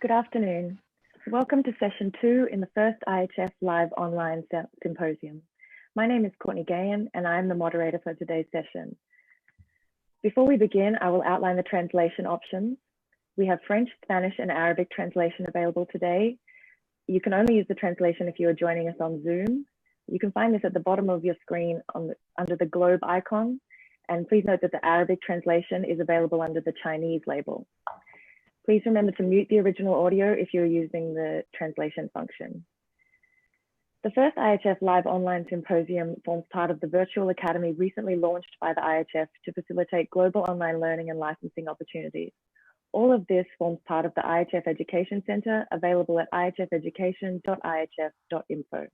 Good afternoon. Welcome to session 2 in the first IHF live online symposium. My name is Gjeding and I am the moderator for today's session. Before we begin, I will outline the translation options. We have French, Spanish, and Arabic translation available today. You can only use the translation if you are joining us on Zoom. You can find this at the bottom of your screen under the globe icon. And please note that the Arabic translation is available under the Chinese label. Please remember to mute the original audio if you're using the translation function. The first IHF live online symposium forms part of the virtual academy recently launched by the IHF to facilitate global online learning and licensing opportunities. All of this forms part of the IHF Education Center, available at ihfeducation.ihf.info.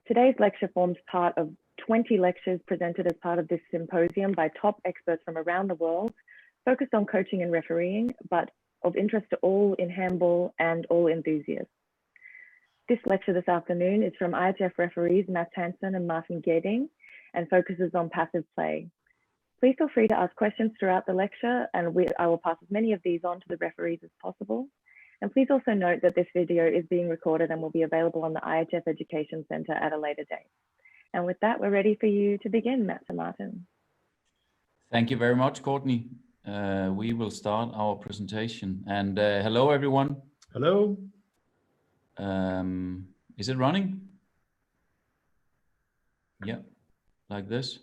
Today's lecture forms part of 20 lectures presented as part of this symposium by top experts from around the world, focused on coaching and refereeing, but of interest to all in handball and all enthusiasts. This lecture this afternoon is from IHF referees Hansen and Gjeding and focuses on passive play. Please feel free to ask questions throughout the lecture, and I will pass as many of these on to the referees as possible. And please also note that this video is being recorded and will be available on the IHF Education Center at a later date. And with that, we're ready for you to begin, Mats and Martin. Thank you very much, Courtney. We will start our presentation. And hello, everyone. Hello. Is it running? Yeah, like this.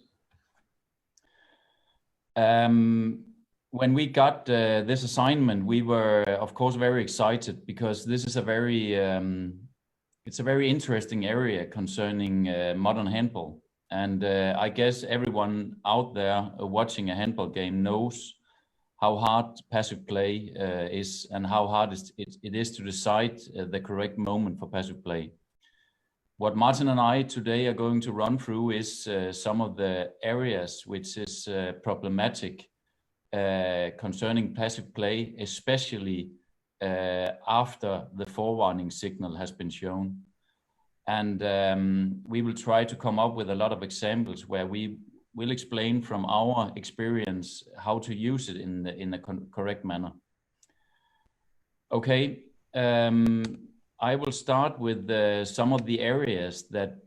When we got this assignment, we were, of course, very excited because this is a very, it's a very interesting area concerning modern handball. And I guess everyone out there watching a handball game knows how hard passive play is and how hard it is to decide the correct moment for passive play. What Martin and I today are going to run through is some of the areas which is problematic concerning passive play, especially after the forewarning signal has been shown. And we will try to come up with a lot of examples where we will explain from our experience how to use it in the correct manner. Okay, I will start with some of the areas that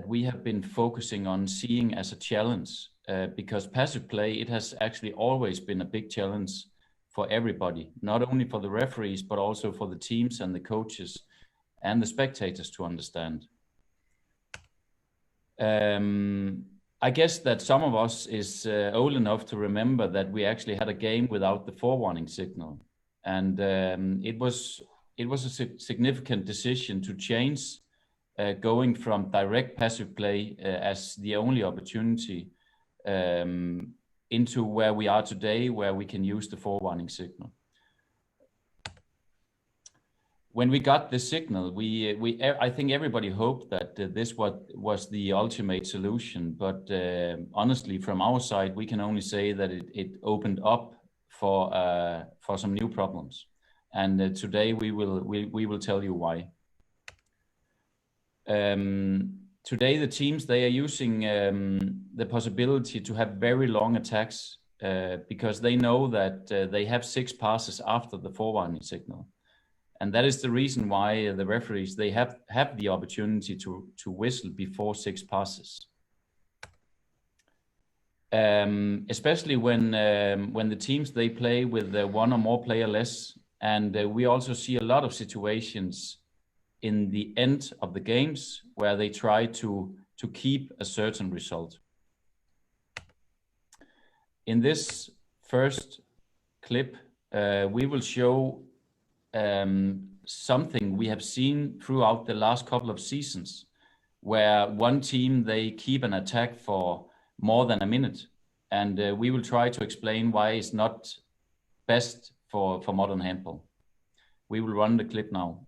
we have been focusing on seeing as a challenge, because passive play, it has actually always been a big challenge for everybody, not only for the referees, but also for the teams and the coaches and the spectators to understand. I guess that some of us is old enough to remember that we actually had a game without the forewarning signal. And it was a significant decision to change going from direct passive play as the only opportunity into where we are today, where we can use the forewarning signal. When we got the signal, I think everybody hoped that this was the ultimate solution. But honestly, from our side, we can only say that it opened up for some new problems. And today we will tell you why. Today the teams, they are using the possibility to have very long attacks because they know that they have 6 passes after the forewarning signal. And that is the reason why the referees, they have the opportunity to whistle before 6 passes. Especially when the teams, they play with 1 or more player less. And we also see a lot of situations in the end of the games where they try to keep a certain result. In this first clip, we will show something we have seen throughout the last couple of seasons, where one team, they keep an attack for more than a minute. And we will try to explain why it's not best for modern handball. We will run the clip now.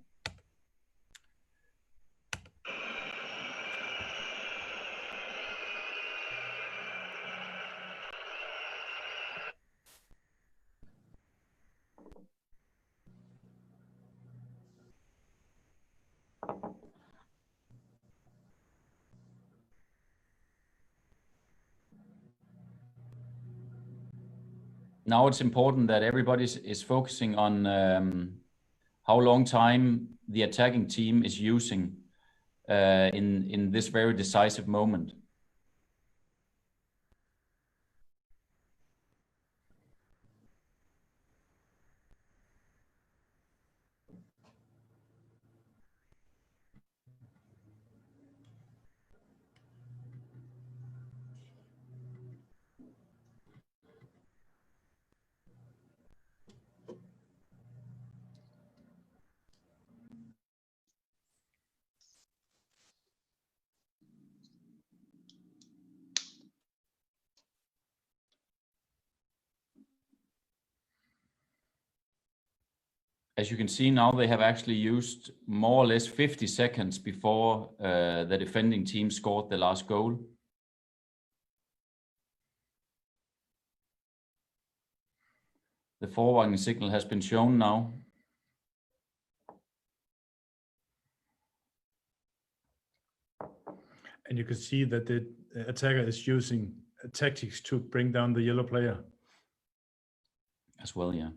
now it's important that everybody is focusing on how long time the attacking team is using in this very decisive moment. As you can see now, they have actually used more or less 50 seconds before the defending team scored the last goal. The forwarding signal has been shown now. And you can see that the attacker is using tactics to bring down the yellow player. As well, yeah.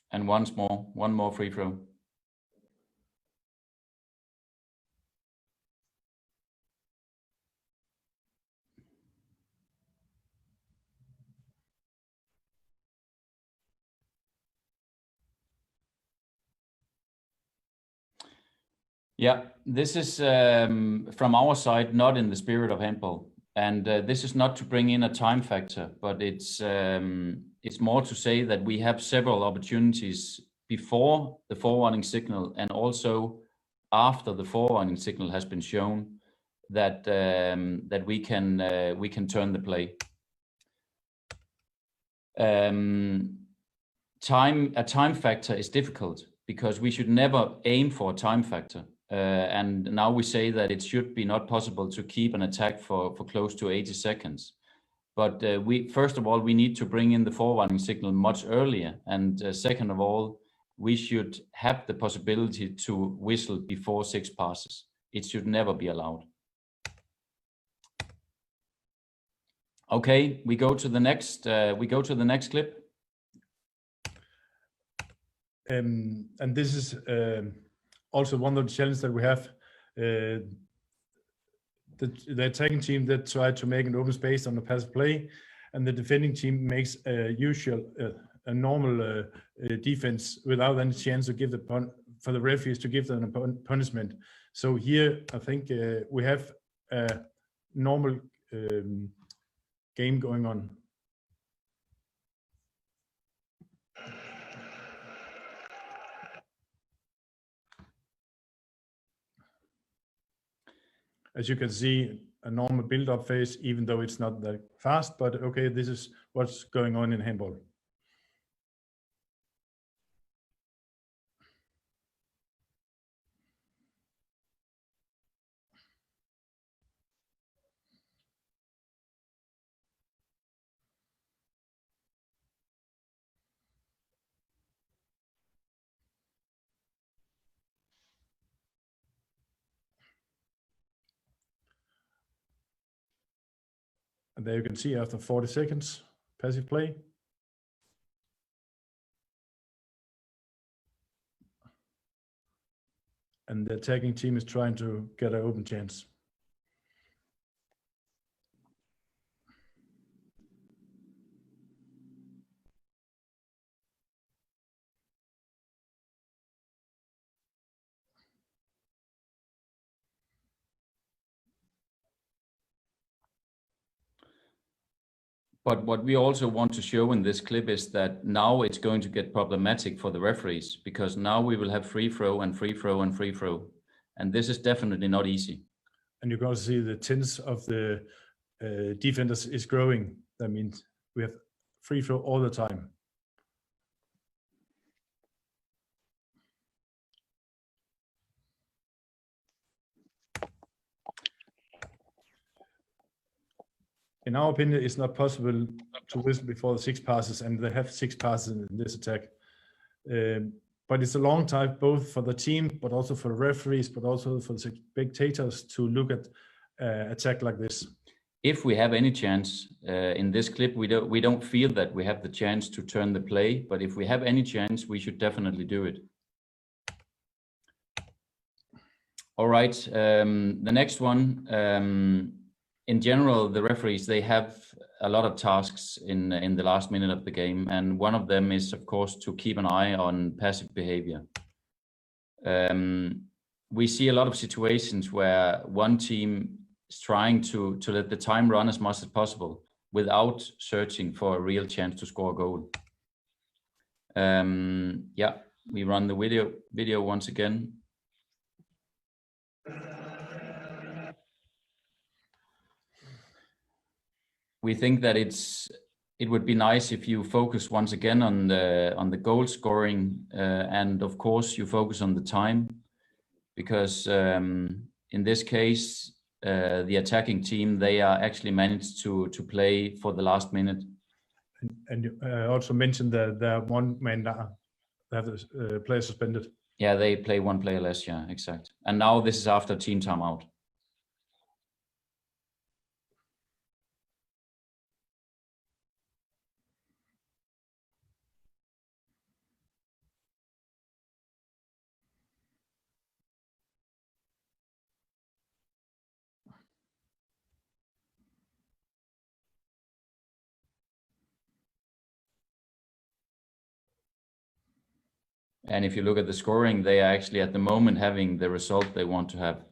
And one more free throw. Yeah, this is from our side not in the spirit of handball, and this is not to bring in a time factor, but it's more to say that we have several opportunities before the forwarding signal and also after the forwarding signal has been shown that that we can turn the play. A time factor is difficult because we should never aim for a time factor. And now we say that it should be not possible to keep an attack for close to 80 seconds. But first of all, we need to bring in the forwarding signal much earlier. And second of all, we should have the possibility to whistle before 6 passes. It should never be allowed. Okay, we go to the next clip. And this is also one of the challenges that we have. The attacking team that try to make an open space on the passive play, and the defending team makes a normal defense without any chance to give for the referees to give them a punishment. So here I think we have a normal game going on. As you can see, a normal build-up phase, even though it's not that fast, but okay, this is what's going on in handball. And there you can see after 40 seconds, passive play. And the attacking team is trying to get an open chance. But what we also want to show in this clip is that now it's going to get problematic for the referees, because now we will have free throw and free throw and free throw. And this is definitely not easy. And you can also see the tense of the defenders is growing. That means we have free throw all the time. in our opinion, it's not possible to whistle before the 6 passes, and they have 6 passes in this attack. But it's a long time both for the team, but also for the referees, but also for the spectators to look at attack like this. If we have any chance in this clip, we don't feel that we have the chance to turn the play, but if we have any chance, we should definitely do it. All right, the next one. In general, the referees, they have a lot of tasks in the last minute of the game, and one of them is, of course, to keep an eye on passive behavior. We see a lot of situations where one team is trying to let the time run as much as possible without searching for a real chance to score a goal. Yeah, we run the video once again. We think that it would be nice if you focus once again on the goal scoring, and of course you focus on the time, because in this case the attacking team, they are actually managed to play for the last minute. And you also mentioned that there are one man that have the player suspended. Yeah, they play one player less. Yeah, exact. And now this is after team timeout. And if you look at the scoring, they are actually at the moment having the result they want to have.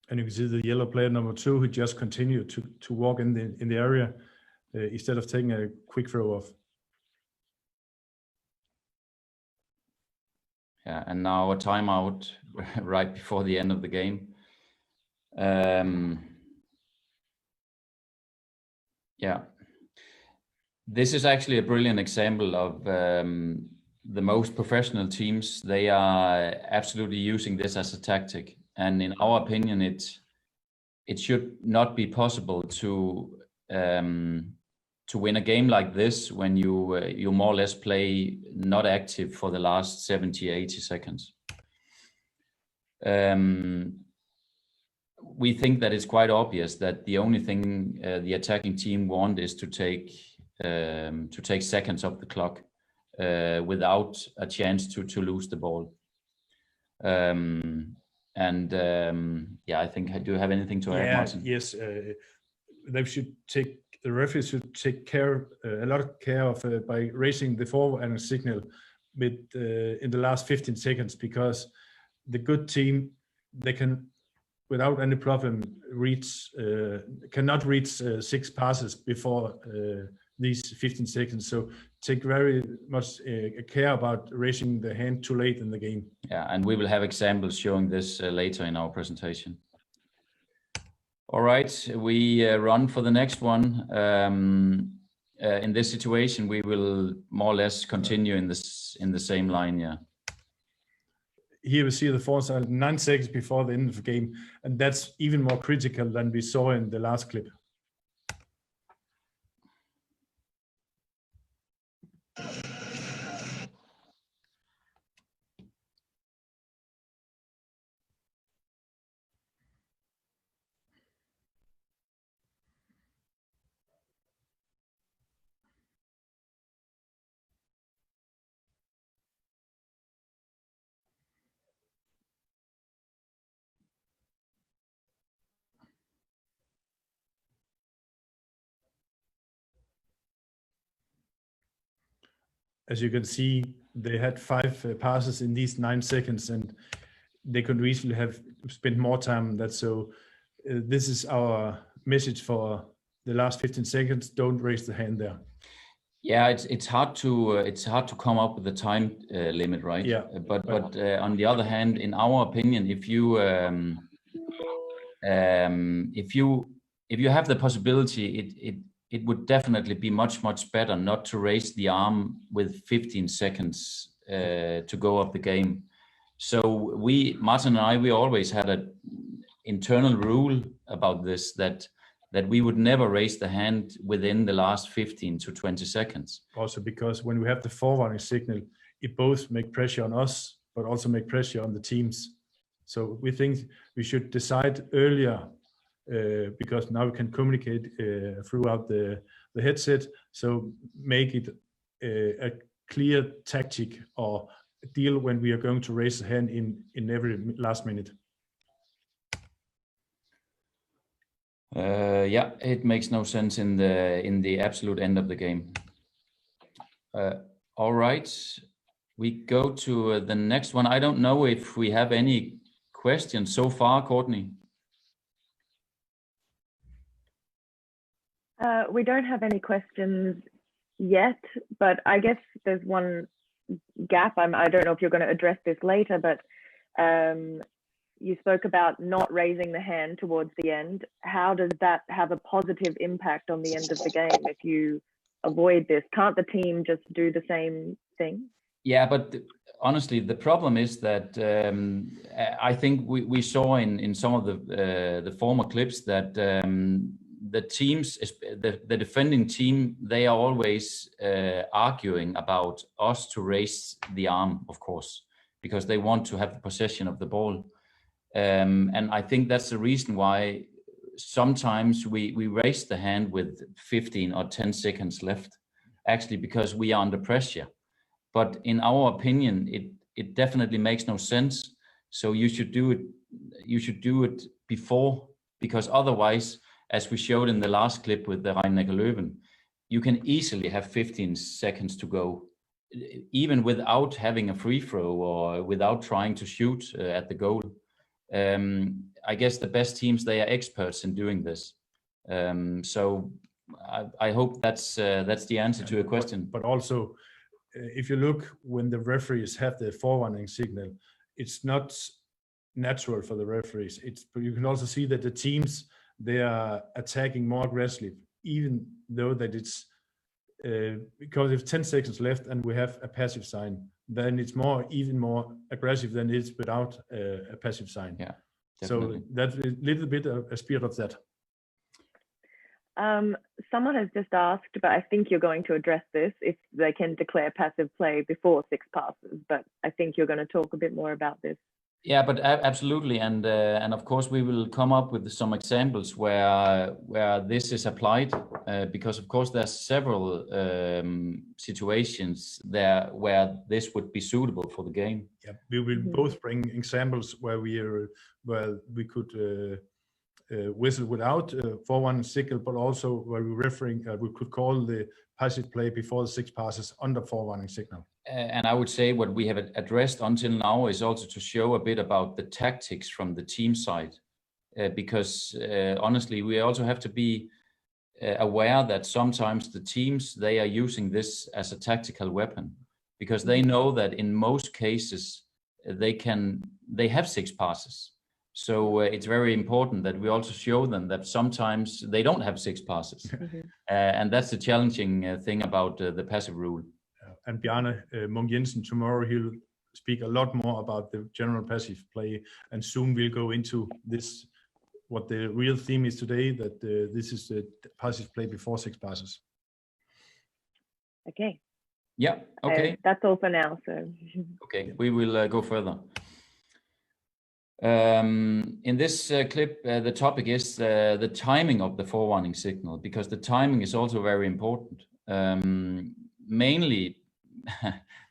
And you can see the yellow player number 2 who just continued to walk in the area instead of taking a quick throw off. Yeah, and now a timeout right before the end of the game. Yeah, this is actually a brilliant example of the most professional teams. They are absolutely using this as a tactic, and in our opinion, it should not be possible to win a game like this when you more or less play not active for the last 70-80 seconds. We think that it's quite obvious that the only thing the attacking team want is to take seconds off the clock without a chance to lose the ball. Yeah, I think, do you have anything to add, Martin? Yes, the referees should take care, a lot of care of by raising the forward and signal in the last 15 seconds, because the good team, they can without any problem cannot reach 6 passes before these 15 seconds. So take very much care about raising the hand too late in the game. Yeah, and we will have examples showing this later in our presentation. All right, we run for the next one. In this situation, we will more or less continue in the same line. Yeah. Here we see the foresight 9 seconds before the end of the game, and that's even more critical than we saw in the last clip. As you can see, they had 5 passes in these 9 seconds, and they could easily have spent more time on that. So this is our message for the last 15 seconds. Don't raise the hand there. Yeah, it's hard to come up with the time limit, right? Yeah. But on the other hand, in our opinion, if if you have the possibility, it would definitely be much better not to raise the arm with 15 seconds to go of the game. So Martin and I, we always had an internal rule about this, that we would never raise the hand within the last 15 to 20 seconds. Also because when we have the forwarning signal, it both make pressure on us, but also make pressure on the teams. So we think we should decide earlier, because now we can communicate throughout the headset. So make it a clear tactic or deal when we are going to raise the hand in every last minute. Yeah, it makes no sense in the absolute end of the game. All right, we go to the next one. I don't know if we have any questions so far, Courtney. We don't have any questions yet, but I guess there's one gap. I don't know if you're going to address this later, but you spoke about not raising the hand towards the end. How does that have a positive impact on the end of the game if you avoid this? Can't the team just do the same thing? Yeah, but honestly, the problem is that I think we saw in some of the former clips that the teams, the defending team, they are always arguing about us to raise the arm, of course, because they want to have the possession of the ball. And I think that's the reason why sometimes we raise the hand with 15 or 10 seconds left, actually, because we are under pressure. But in our opinion, it definitely makes no sense. So you should do it before, because otherwise, as we showed in the last clip with the Rhein-Neckar Löwen, you can easily have 15 seconds to go, even without having a free throw or without trying to shoot at the goal. I guess the best teams, they are experts in doing this. So I hope that's the answer to your question. But also, if you look when the referees have the forewarning signal, it's not natural for the referees. You can also see that the teams, they are attacking more aggressively, even though that it's because if 10 seconds left and we have a passive sign, then it's even more aggressive than it is without a passive sign. Yeah, definitely. So that's a little bit a spirit of that. Someone has just asked, but I think you're going to address this, if they can declare passive play before 6 passes, but I think you're going to talk a bit more about this. Yeah, but absolutely, and of course we will come up with some examples where this is applied, because of course there's several situations there where this would be suitable for the game. Yeah, we will both bring examples where we could whistle without forewarning signal, but also where we could call the passive play before the 6 passes under forewarning signal. And I would say what we have addressed until now is also to show a bit about the tactics from the team side, because honestly, we also have to be aware that sometimes the teams, they are using this as a tactical weapon, because they know that in most cases they have 6 passes. So it's very important that we also show them that sometimes they don't have 6 passes. And that's the challenging thing about the passive rule. And Bjarne Munk Jensen, tomorrow he'll speak a lot more about the general passive play, and soon we'll go into this, what the real theme is today, that this is the passive play before 6 passes. Okay. Yeah, okay. That's all for now. So. Okay, we will go further. In this clip, the topic is the timing of the forewarning signal, because the timing is also very important.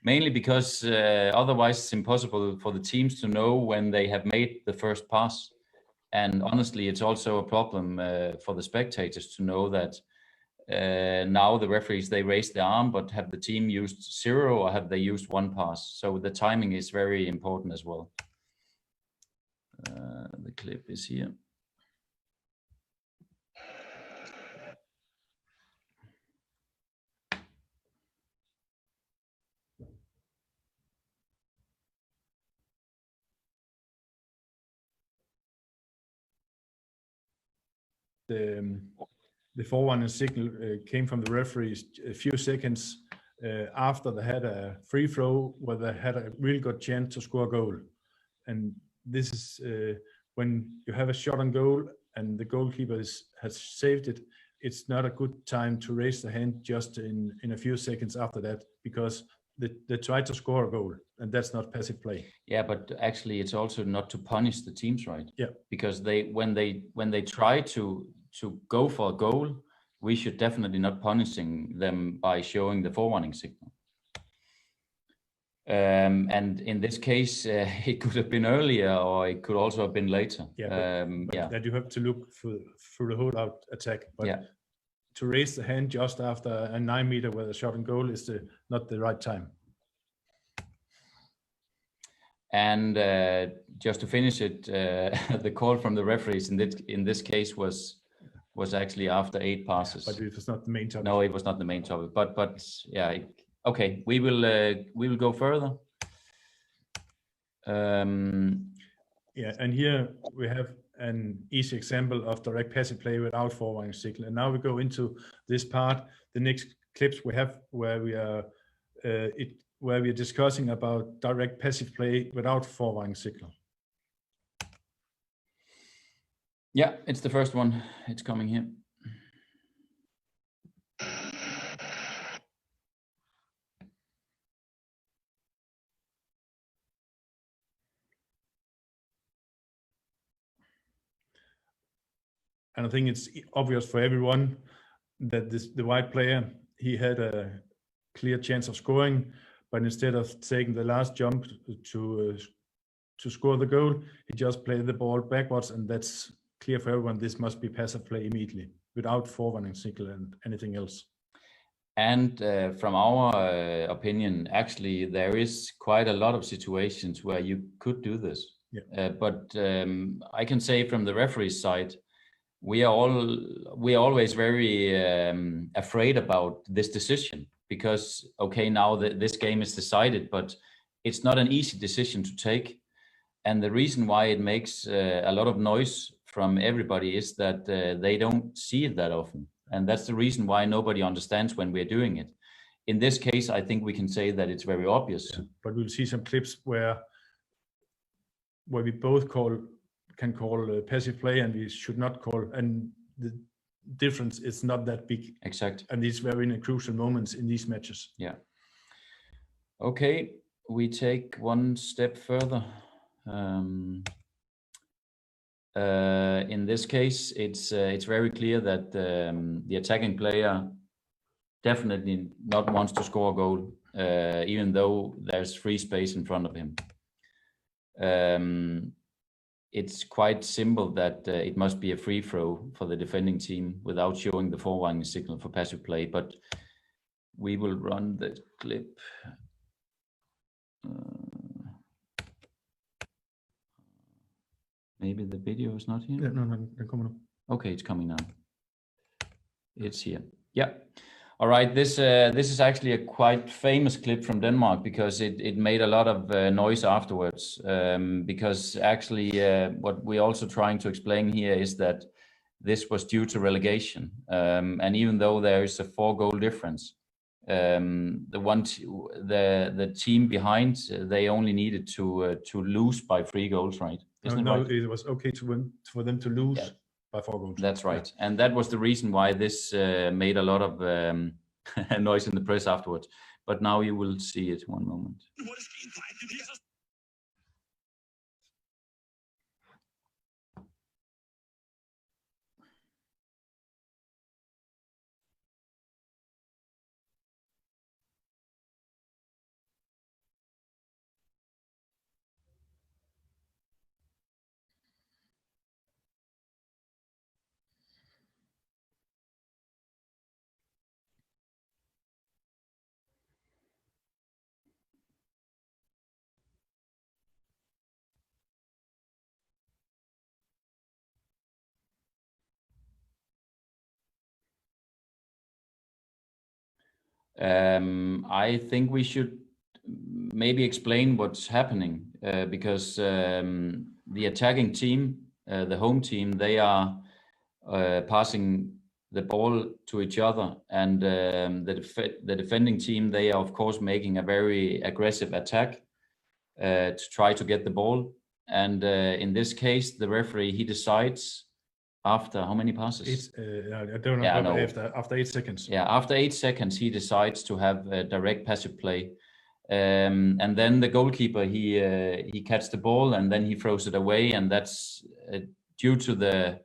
Mainly because otherwise it's impossible for the teams to know when they have made the first pass. And honestly, it's also a problem for the spectators to know that now the referees, they raise the arm, but have the team used 0 or have they used 1 pass? So the timing is very important as well. The clip is here. the forwarning signal came from the referees a few seconds after they had a free throw where they had a really good chance to score a goal. And this is when you have a shot on goal and the goalkeeper has saved it, it's not a good time to raise the hand just in a few seconds after that, because they try to score a goal, and that's not passive play. Yeah, but actually it's also not to punish the teams, right? Yeah. Because when they try to go for a goal, we should definitely not punishing them by showing the forewarning signal. And in this case, it could have been earlier, or it could also have been later. Yeah, but that you have to look through the whole out attack. But to raise the hand just after a 9 meter with a shot and goal is not the right time. And just to finish it, the call from the referees in this case was actually after 8 passes. But it was not the main topic. No, it was not the main topic. But yeah, okay, we will go further. Yeah, and here we have an easy example of direct passive play without forwarning signal. And now we go into this part, the next clips we have where we are discussing about direct passive play without forwarning signal. Yeah, it's the first one. It's coming here. And I think it's obvious for everyone that the white player, he had a clear chance of scoring, but instead of taking the last jump to score the goal, he just played the ball backwards, and that's clear for everyone. This must be passive play immediately, without forwarning signal and anything else. And from our opinion, actually, there is quite a lot of situations where you could do this. Yeah. But I can say from the referee's side, we are always very afraid about this decision, because okay, now this game is decided, but it's not an easy decision to take. And the reason why it makes a lot of noise from everybody is that they don't see it that often, and that's the reason why nobody understands when we're doing it. In this case, I think we can say that it's very obvious. Yeah, but we'll see some clips where we both can call passive play, and we should not call, and the difference is not that big. Exactly. And these very crucial moments in these matches. Yeah. Okay, we take one step further. In this case, it's very clear that the attacking player definitely not wants to score a goal, even though there's free space in front of him. It's quite simple that it must be a free throw for the defending team without showing the forwarning signal for passive play, but we will run the clip. Maybe the video is not here? Yeah, no, come on. Okay, it's coming now. It's here. Yeah. All right, this is actually a quite famous clip from Denmark, because it made a lot of noise afterwards. Because actually what we're also trying to explain here is that this was due to relegation. And even though there is a 4-goal difference, the team behind, they only needed to lose by 3 goals, right? Isn't it right? It was okay to win for them to lose by 4 goals. That's right. Yeah. And that was the reason why this made a lot of noise in the press afterwards. But now you will see it. One moment. I think we should maybe explain what's happening, because the attacking team, the home team, they are passing the ball to each other, and the defending team, they are of course making a very aggressive attack to try to get the ball. And in this case, the referee, he decides after how many passes? I don't know. After 8 seconds. Yeah, after 8 seconds, he decides to have a direct passive play. And then the goalkeeper, he catches the ball and then he throws it away, and that's due to the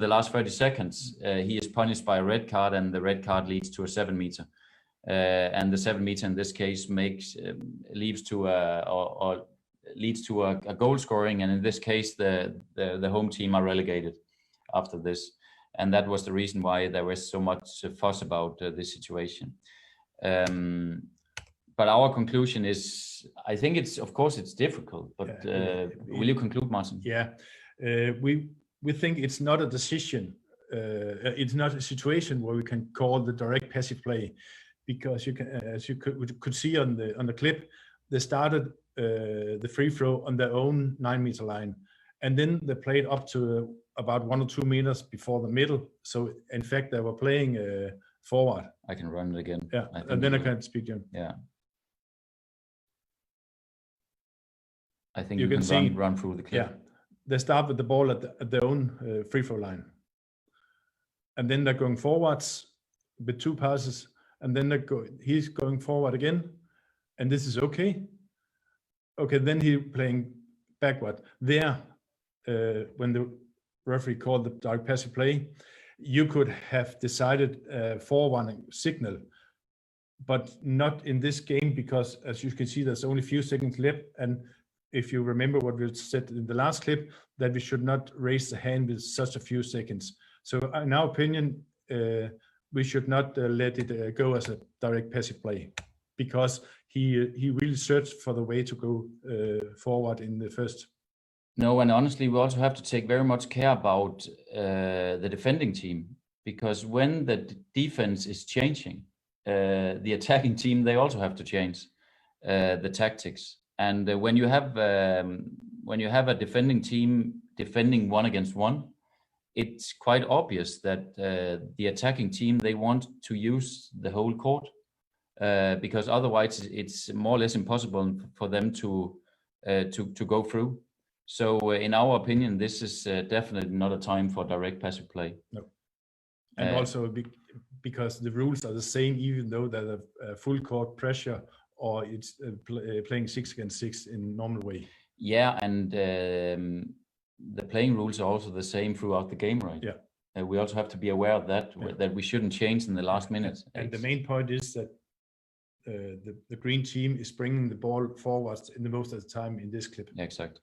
last 30 seconds, he is punished by a red card, and the red card leads to a 7 meter. And the 7 meter in this case leads to a goal scoring, and in this case the home team are relegated after this, and that was the reason why there was so much fuss about this situation. But our conclusion is, I think of course it's difficult, but will you conclude, Martin? Yeah, we think it's not a decision. It's not a situation where we can call the direct passive play, because you can, as you could see on the clip, they started the free throw on their own 9 meter line, and then they played up to about 1 or 2 meters before the middle. So in fact, they were playing forward. I can run it again. Yeah, and then I can speak to him. Yeah. I think you can run through the clip. Yeah, they start with the ball at their own free throw line, and then they're going forwards with 2 passes, and then he's going forward again, and this is okay. Okay, then he's playing backward. There, when the referee called the direct passive play, you could have decided forewarning signal, but not in this game, because as you can see, there's only a few seconds left. And if you remember what we said in the last clip, that we should not raise the hand with such a few seconds. So in our opinion, we should not let it go as a direct passive play, because he really searched for the way to go forward in the first. No, and honestly, we also have to take very much care about the defending team, because when the defense is changing, the attacking team, they also have to change the tactics. And when you have a defending team defending 1 against 1, it's quite obvious that the attacking team, they want to use the whole court, because otherwise it's more or less impossible for them to go through. So in our opinion, this is definitely not a time for direct passive play. No. And also because the rules are the same, even though there's a full court pressure, or it's playing 6 against 6 in normal way. Yeah, and the playing rules are also the same throughout the game, right? Yeah. We also have to be aware of that, that we shouldn't change in the last minute. And the main point is that the green team is bringing the ball forwards in the most of the time in this clip. Yeah, exactly.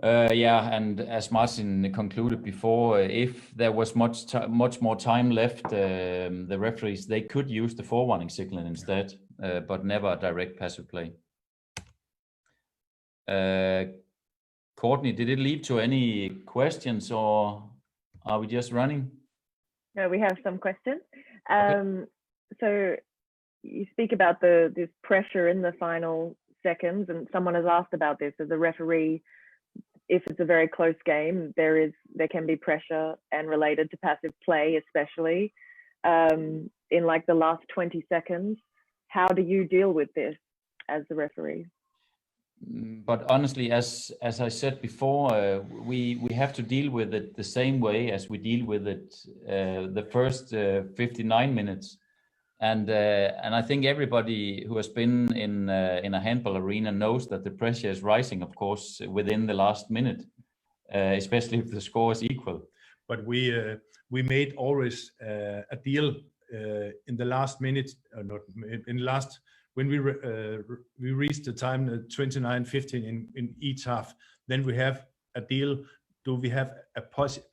Yeah, and as Martin concluded before, if there was much more time left, the referees, they could use the forewarning signal instead, but never a direct passive play. Courtney, did it lead to any questions, or are we just running? No, we have some questions. Okay. So you speak about this pressure in the final seconds, and someone has asked about this as a referee. If it's a very close game, there can be pressure, and related to passive play, especially in like the last 20 seconds. How do you deal with this as the referee? But honestly, as I said before, we have to deal with it the same way as we deal with it the first 59 minutes. And I think everybody who has been in a handball arena knows that the pressure is rising, of course, within the last minute, especially if the score is equal. But we made always a deal in the last minute, not in last, when we reached the time 29:15 in each half. Then we have a deal. Do we have a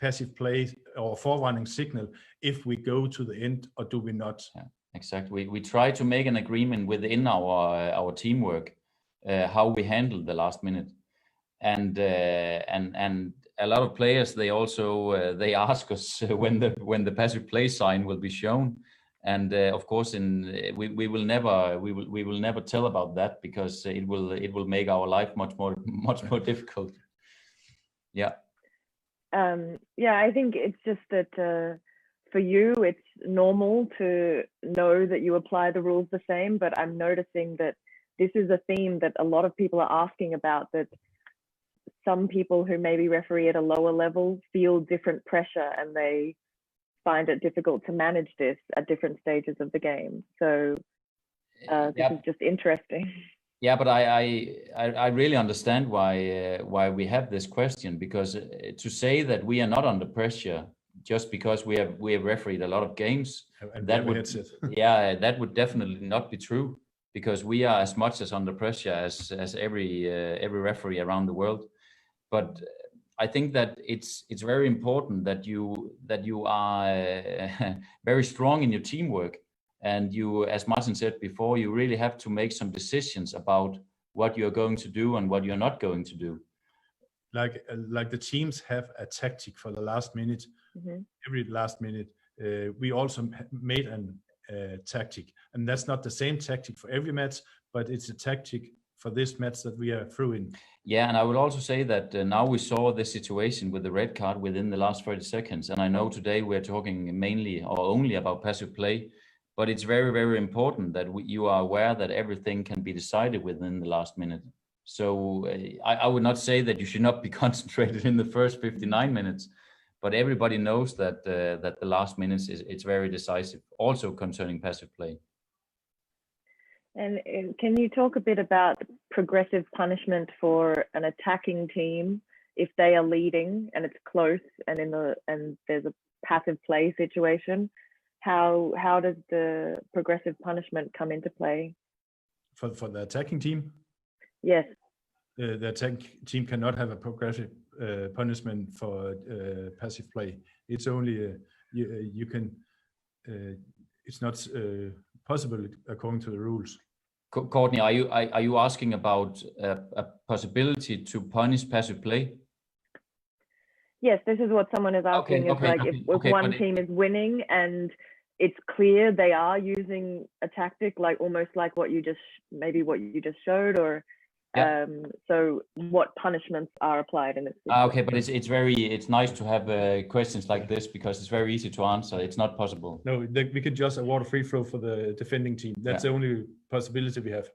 passive play or forewarning signal if we go to the end, or do we not? Yeah. Exactly. We try to make an agreement within our teamwork, how we handle the last minute, and a lot of players, they also they ask us when the passive play sign will be shown, and of course we will never tell about that, because it will make our life much more difficult. Yeah. Yeah, I think it's just that for you, it's normal to know that you apply the rules the same, but I'm noticing that this is a theme that a lot of people are asking about, that some people who maybe referee at a lower level feel different pressure and they find it difficult to manage this at different stages of the game. So this is just interesting. Yeah, but I really understand why we have this question, because to say that we are not under pressure just because we have refereed a lot of games, and that would yeah, that would definitely not be true, because we are as much as under pressure as every referee around the world. But I think that it's very important that you are very strong in your teamwork. And you, as Martin said before, you really have to make some decisions about what you're going to do and what you're not going to do. Like the teams have a tactic for the last minute, every last minute. We also made a tactic, and that's not the same tactic for every match, but it's a tactic for this match that we are through in. Yeah, and I would also say that now we saw this situation with the red card within the last 30 seconds. And I know today we're talking mainly or only about passive play, but it's very, very important that you are aware that everything can be decided within the last minute. So I would not say that you should not be concentrated in the first 59 minutes, but everybody knows that that the last minutes it's very decisive, also concerning passive play. And can you talk a bit about progressive punishment for an attacking team if they are leading and it's close and there's a passive play situation? How does the progressive punishment come into play? For the attacking team? Yes. The attacking team cannot have a progressive punishment for passive play. It's only you can. It's not possible according to the rules. Courtney, are you asking about a possibility to punish passive play? Yes, this is what someone is asking. If one team is winning and it's clear they are using a tactic, like almost like what you just showed, or so what punishments are applied in this situation? Okay, but it's nice to have questions like this, because it's very easy to answer. It's not possible. No, we could just award a free throw for the defending team. That's the only possibility we have.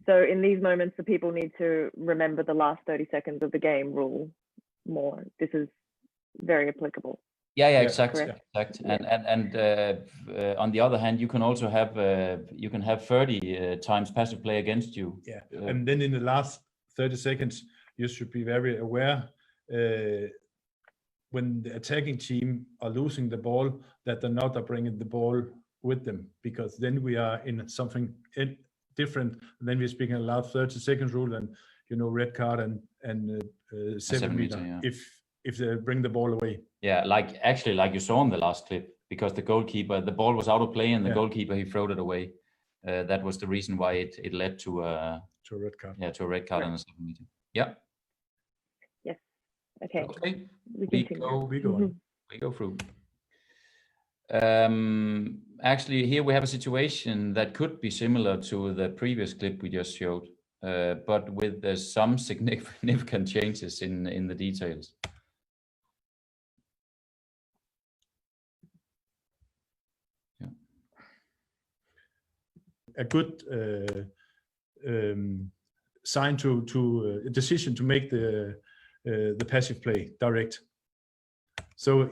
So in these moments, the people need to remember the last 30 seconds of the game rule more. This is very applicable. Yeah, exactly. And on the other hand, you can also have 30 times passive play against you. Yeah, and then in the last 30 seconds, you should be very aware when the attacking team are losing the ball that they're not bringing the ball with them, because then we are in something different. And then we're speaking a loud 30 seconds rule and red card and 7 meter. Yeah. If they bring the ball away. Yeah, like you saw in the last clip, because the ball was out of play and the goalkeeper, he threw it away. That was the reason why it led to a red card. Yeah, to a red card on a 7 meter. Yeah. Yes. Okay. We go through. Actually, here we have a situation that could be similar to the previous clip we just showed, but with some significant changes in the details. A good sign to a decision to make the passive play direct. So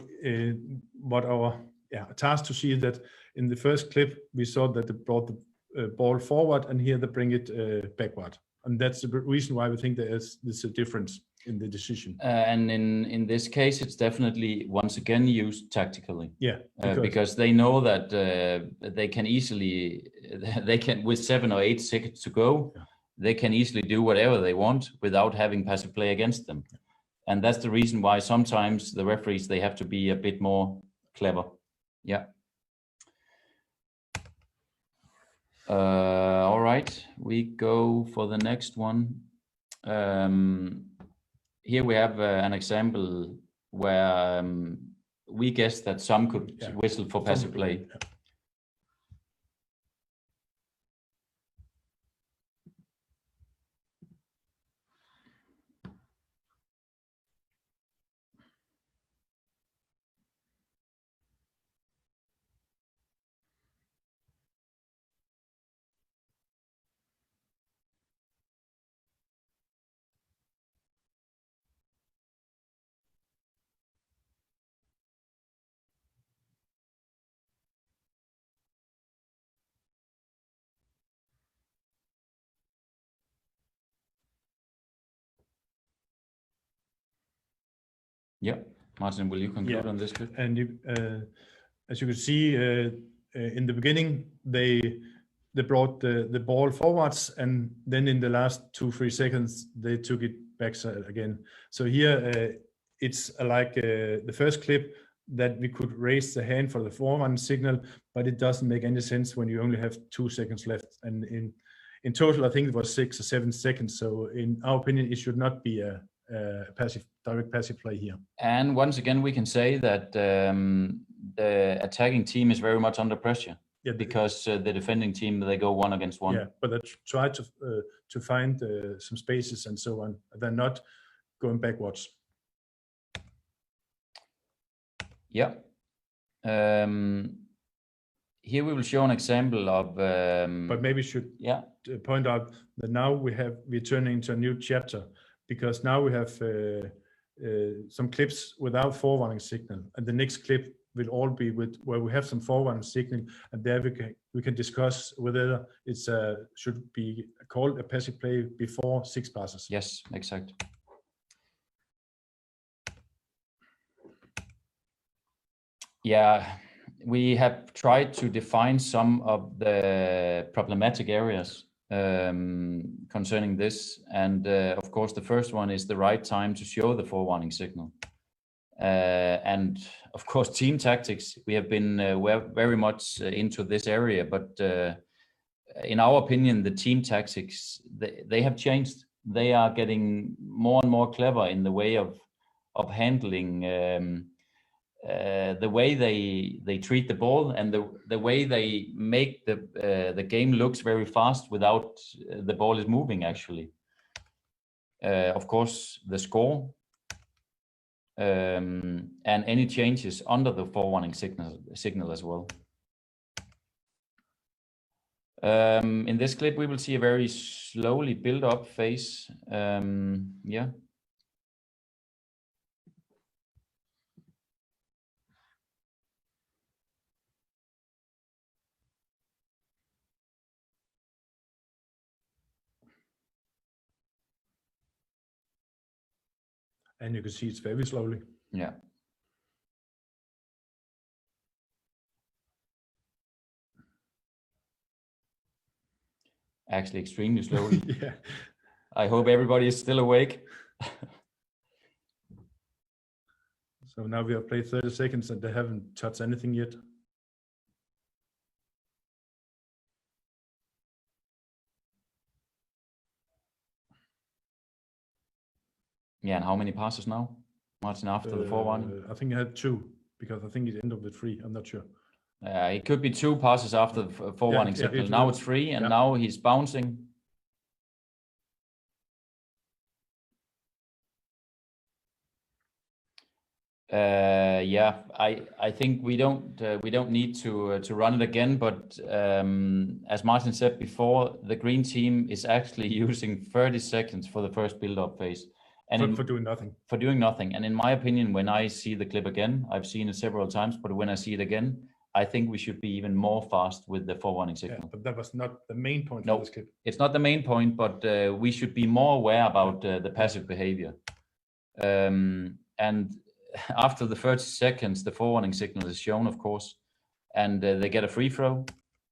what our task to see that in the first clip we saw that they brought the ball forward, and here they bring it backward, and that's the reason why we think there's a difference in the decision. And in this case, it's definitely once again used tactically. Yeah, because they know that they can with 7 or 8 seconds to go, they can easily do whatever they want without having passive play against them. And that's the reason why sometimes the referees, they have to be a bit more clever. Yeah. All right, we go for the next one. Here we have an example where we guess that some could whistle for passive play. Yeah, Martin, will you conclude on this clip? And you, as you can see, in the beginning, they brought the ball forwards, and then in the last 2-3 seconds, they took it back again. So here, it's like the first clip that we could raise the hand for the forward signal, but it doesn't make any sense when you only have 2 seconds left. And in total, I think it was 6 or 7 seconds. So in our opinion, it should not be a direct passive play here. And once again, we can say that the attacking team is very much under pressure, because the defending team, they go 1 against 1. Yeah, but they try to find some spaces and so on. They're not going backwards. Yeah. Here we will show an example of. But maybe should point out that now we're turning into a new chapter, because now we have some clips without forwarding signal, and the next clip will all be where we have some forwarding signal, and there we can discuss whether it's should be called a passive play before 6 passes. Yes, exactly. Yeah, we have tried to define some of the problematic areas concerning this, and of course the first one is the right time to show the forewarning signal, and of course team tactics. We have been very much into this area, but in our opinion the team tactics, they have changed. They are getting more and more clever in the way of handling the way they treat the ball, and the way they make the game looks very fast without the ball is moving actually. Of course, the score and any changes under the forewarning signal as well. In this clip, we will see a very slowly build up phase. Yeah. And you can see it's very slowly. Yeah. Actually, extremely slowly. Yeah. I hope everybody is still awake. So now we have played 30 seconds and they haven't touched anything yet. Yeah, and how many passes now, Martin, after the forewarning? I think I had 2, because I think it ended with 3. I'm not sure. It could be 2 passes after the forewarning signal. Now it's 3, and now he's bouncing. Yeah, I think we don't need to run it again, but as Martin said before, the green team is actually using 30 seconds for the first build-up phase. And for doing nothing. For doing nothing. And in my opinion, when I see the clip again, I've seen it several times, but when I see it again, I think we should be even more fast with the forewarning signal. Yeah, but that was not the main point of this clip. It's not the main point, but we should be more aware about the passive behavior. And after the 30 seconds, the forewarning signal is shown, of course, and they get a free throw.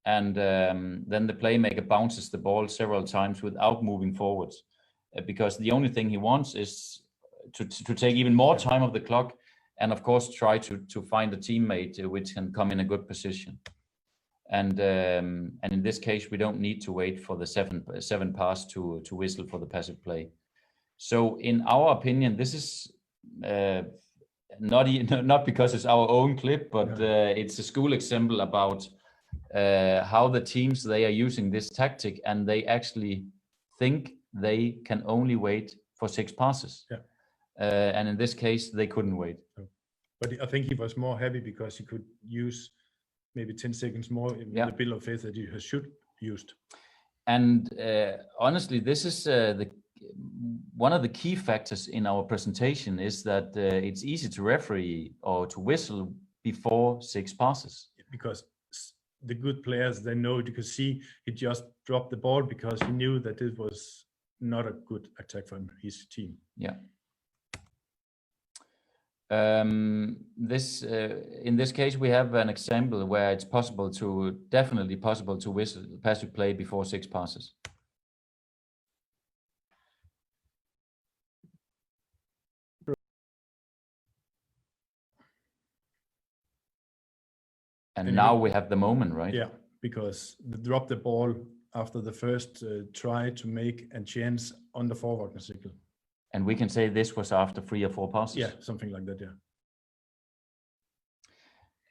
And then the playmaker bounces the ball several times without moving forwards. Because the only thing he wants is to take even more time of the clock, and of course try to find a teammate which can come in a good position. And in this case, we don't need to wait for the seven pass to whistle for the passive play. So in our opinion, this is not because it's our own clip, but it's a school example about how the teams, they are using this tactic, and they actually think they can only wait for 6 passes. Yeah. And in this case, they couldn't wait. But I think he was more happy because he could use maybe 10 seconds more in the build of phase that he should used. And honestly, this is one of the key factors in our presentation is that it's easy to referee or to whistle before 6 passes. Because the good players, they know, you could see he just dropped the ball because he knew that it was not a good attack from his team. Yeah. In this case, we have an example where it's definitely possible to whistle passive play before 6 passes. And now we have the moment, right? Yeah, because they dropped the ball after the first try to make a chance on the forward signal. And we can say this was after 3 or 4 passes. Yeah, something like that, yeah.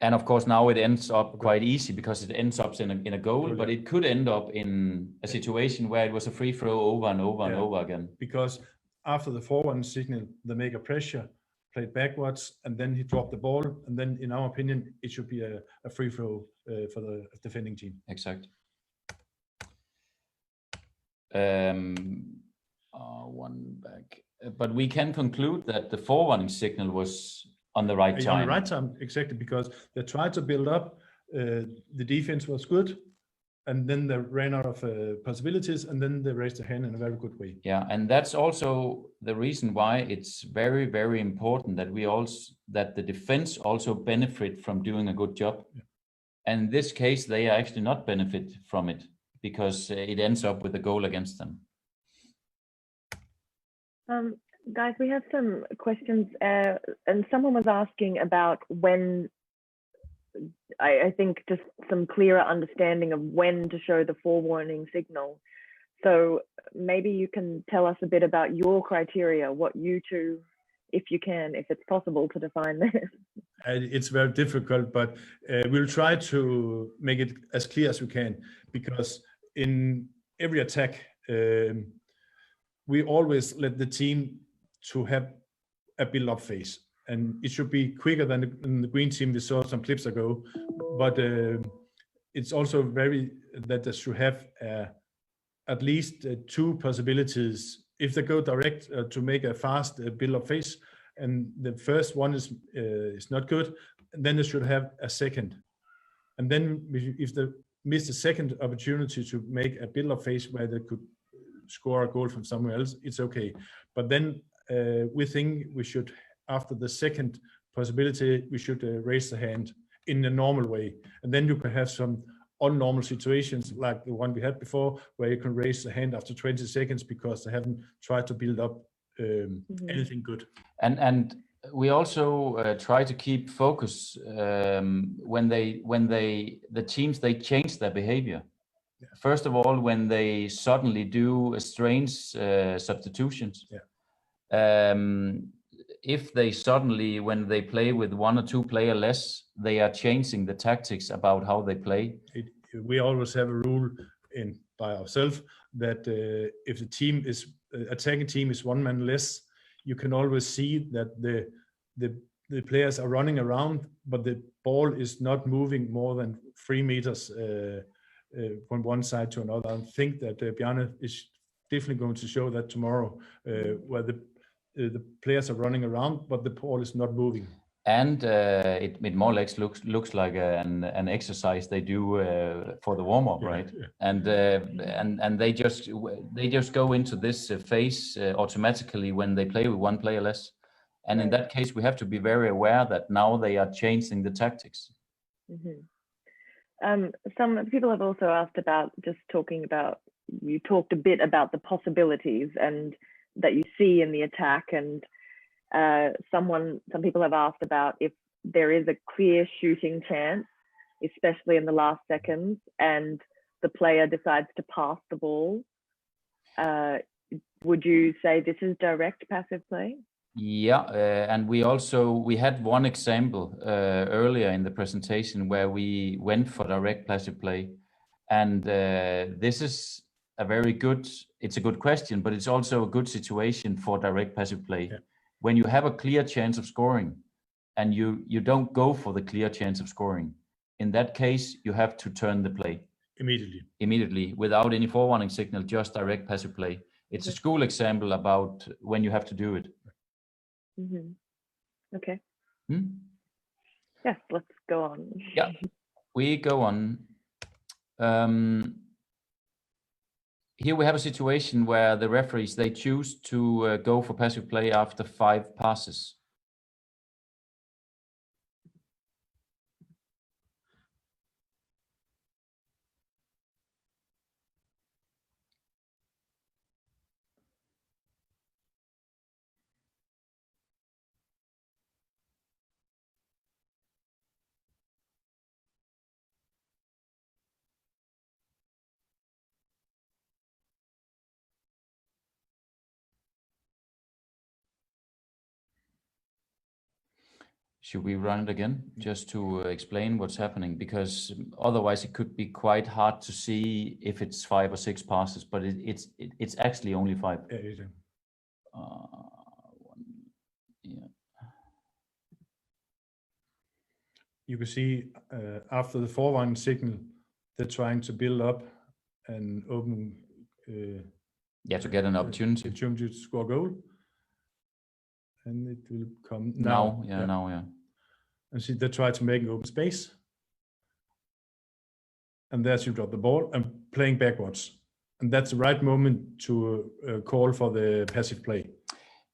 And of course, now it ends up quite easy because it ends up in a goal, but it could end up in a situation where it was a free throw over and over and over again. Because after the forward signal, they make a pressure, played backwards, and then he dropped the ball. And then, in our opinion, it should be a free throw for the defending team. Exactly. One back. But we can conclude that the forwarding signal was on the right time. On the right time, exactly, because they tried to build up. The defense was good, and then they ran out of possibilities, and then they raised their hand in a very good way. Yeah, and that's also the reason why it's very, very important that the defense also benefit from doing a good job. Yeah. And in this case, they actually not benefit from it because it ends up with a goal against them. Guys, we have some questions, and someone was asking about when, I think just some clearer understanding of when to show the forewarning signal. So maybe you can tell us a bit about your criteria, what you two, if you can, if it's possible to define this. It's very difficult, but we'll try to make it as clear as we can, because in every attack, we always let the team to have a build-up phase, and it should be quicker than the green team we saw some clips ago. But it's also that they should have at least 2 possibilities if they go direct to make a fast build-up phase, and the first one is not good, then they should have a second, and then if they miss the second opportunity to make a build-up phase where they could score a goal from somewhere else, it's okay. But then we think we should, after the second possibility, we should raise the hand in the normal way. And then you can have some unnormal situations like the one we had before, where you can raise the hand after 20 seconds because they haven't tried to build up anything good. And we also try to keep focus when the teams, they change their behavior. Yeah. First of all, when they suddenly do strange substitutions. Yeah. If they suddenly, when they play with 1 or 2 players less, they are changing the tactics about how they play. We always have a rule by ourselves that if the team is attacking team is 1 man less, you can always see that the players are running around, but the ball is not moving more than 3 meters from one side to another. I think that Bjarne is definitely going to show that tomorrow, where the players are running around, but the ball is not moving. And it more or less looks like an exercise they do for the warm up, right? Yeah. And they just go into this phase automatically when they play with 1 player less. And in that case, we have to be very aware that now they are changing the tactics. Mm-hmm. Some people have also asked about you talked a bit about the possibilities and that you see in the attack, and some people have asked about if there is a clear shooting chance, especially in the last seconds, and the player decides to pass the ball. Would you say this is direct passive play? Yeah, and we had one example earlier in the presentation where we went for direct passive play, and this is it's a good question, but it's also a good situation for direct passive play. Yeah. When you have a clear chance of scoring and you don't go for the clear chance of scoring, in that case, you have to turn the play. Immediately, without any forewarning signal, just direct passive play. It's a school example about when you have to do it. Mm-hmm. Okay. Yes, let's go on. Yeah, we go on. Here we have a situation where the referees, they choose to go for passive play after 5 passes. Should we run it again just to explain what's happening? Because otherwise it could be quite hard to see if it's 5 or 6 passes, but it's actually only 5. Yeah. You can see after the forward signal, they're trying to build up and open. To get an opportunity. To score a goal. And it will come now. now. Now, yeah. And see, they try to make an open space. And there you drop the ball and playing backwards. And that's the right moment to call for the passive play.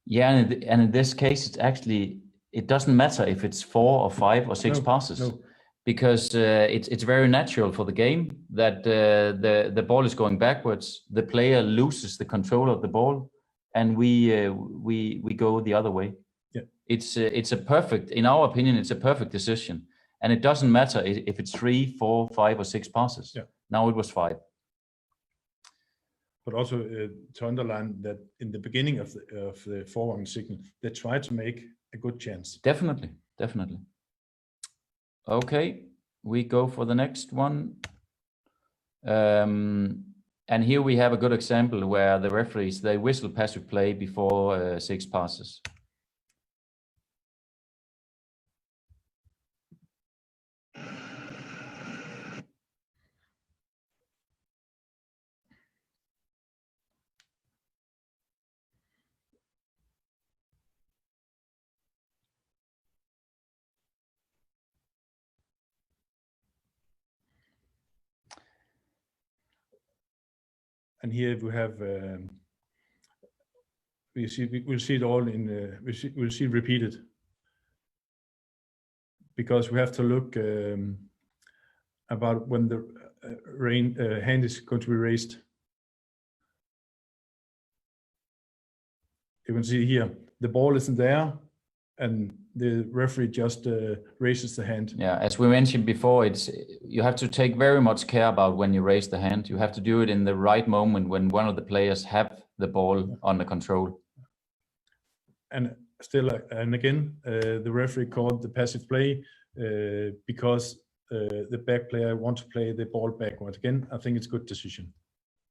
Yeah, and in this case, it's actually, it doesn't matter if it's 4 or 5 or 6 passes. No. Because it's very natural for the game that the ball is going backwards, the player loses the control of the ball, and we go the other way. Yeah. It's a perfect, in our opinion, it's a perfect decision, and it doesn't matter if it's 3, 4, 5, or 6 passes. Yeah. Now it was 5. But also to underline that in the beginning of the forward signal, they try to make a good chance. Definitely. Okay, we go for the next one. And here we have a good example where the referees, they whistle passive play before 6 passes. And here we have we'll see it all in we'll see repeated, because we have to look about when the hand is going to be raised. You can see here the ball isn't there, and the referee just raises the hand. Yeah, as we mentioned before, you have to take very much care about when you raise the hand. You have to do it in the right moment when one of the players have the ball under control. And still, and again, the referee called the passive play because the back player wants to play the ball backward. Again, I think it's a good decision.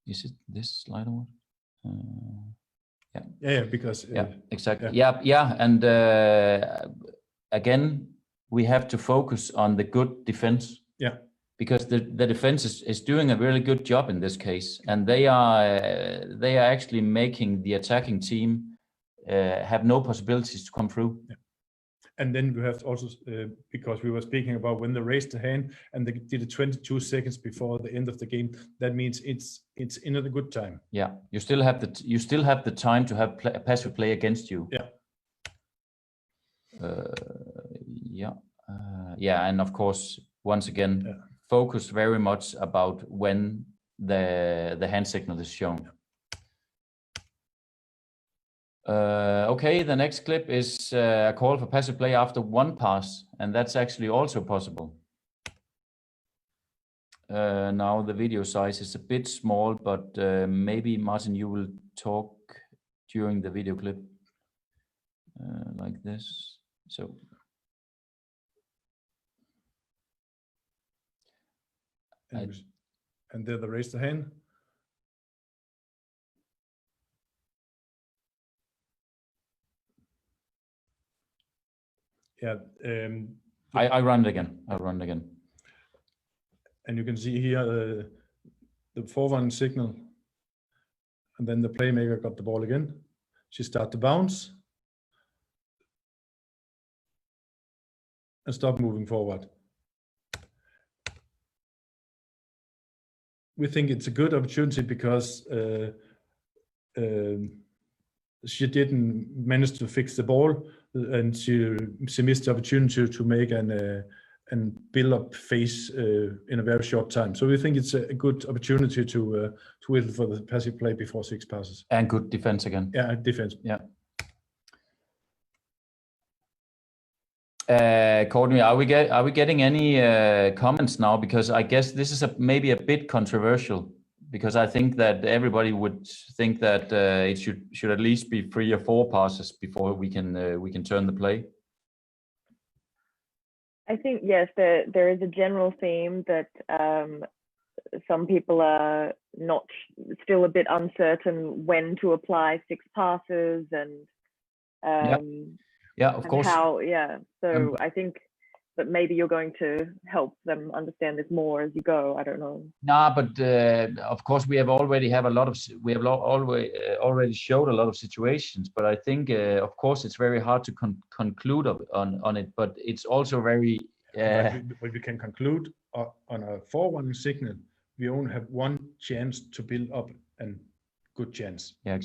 Is it this slide or what? Yeah, because exactly. Yeah, and again, we have to focus on the good defense. Yeah, because the defense is doing a really good job in this case, and they are actually making the attacking team have no possibilities to come through. Yeah. And then we have to also, because we were speaking about when they raised the hand and they did it 22 seconds before the end of the game, that means it's in a good time. Yeah, you still have the time to have passive play against you. Yeah. Yeah, and of course, once again, focus very much about when the hand signal is shown. Okay, the next clip is a call for passive play after 1 pass, and that's actually also possible. Now the video size is a bit small, but maybe Martin, you will talk during the video clip like this. So. And there they raise the hand. Yeah. I run it again. I'll run it again. And you can see here the forward signal, and then the playmaker got the ball again. She started to bounce and stop moving forward. We think it's a good opportunity because she didn't manage to fix the ball, and she missed the opportunity to make an build-up phase in a very short time. So we think it's a good opportunity to whistle for the passive play before 6 passes. And good defense again. Yeah, defense. Yeah. Courtney, are we getting any comments now? Because I guess this is maybe a bit controversial, because I think that everybody would think that it should at least be 3 or 4 passes before we can turn the play. I think, yes, there is a general theme that some people are not still a bit uncertain when to apply 6 passes and yeah, of course. how, so I think that maybe you're going to help them understand this more as you go. I don't know. No, but of course we have already already showed a lot of situations, but I think of course it's very hard to conclude on it, but it's also very but we can conclude on a 4-1 signal. We only have one chance to build up a good chance. Yeah,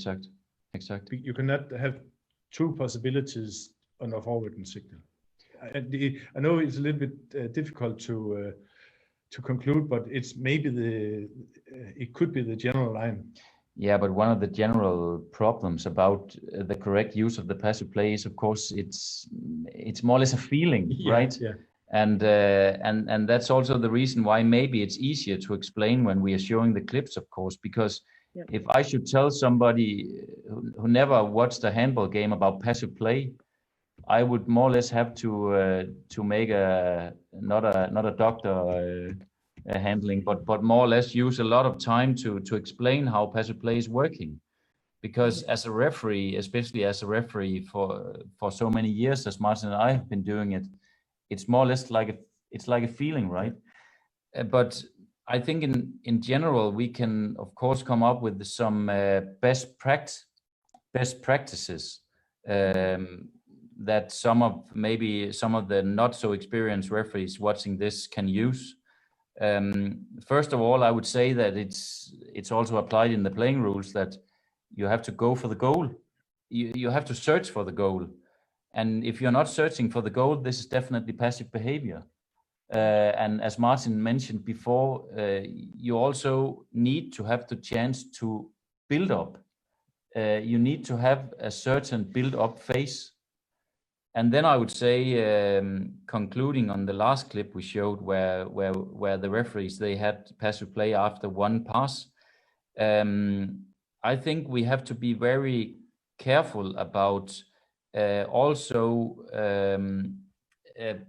exactly. You cannot have 2 possibilities on a forwarding signal. I know it's a little bit difficult to conclude, but it's maybe it could be the general line. Yeah, but one of the general problems about the correct use of the passive play is, of course, it's more or less a feeling, right? Yeah. And that's also the reason why maybe it's easier to explain when we are showing the clips, of course, because if I should tell somebody who never watched a handball game about passive play, I would more or less have to make not a doctor handling, but more or less use a lot of time to explain how passive play is working. Because as a referee, especially as a referee for so many years as Martin and I have been doing it, it's more or less like a feeling, right? But I think in general we can of course come up with some best practices that some of the not so experienced referees watching this can use. First of all, I would say that it's also applied in the playing rules that you have to go for the goal. You have to search for the goal. And if you're not searching for the goal, this is definitely passive behavior. And as Martin mentioned before, you also need to have the chance to build up. You need to have a certain build-up phase. And then I would say, concluding on the last clip we showed, where the referees, they had passive play after 1 pass. I think we have to be very careful about also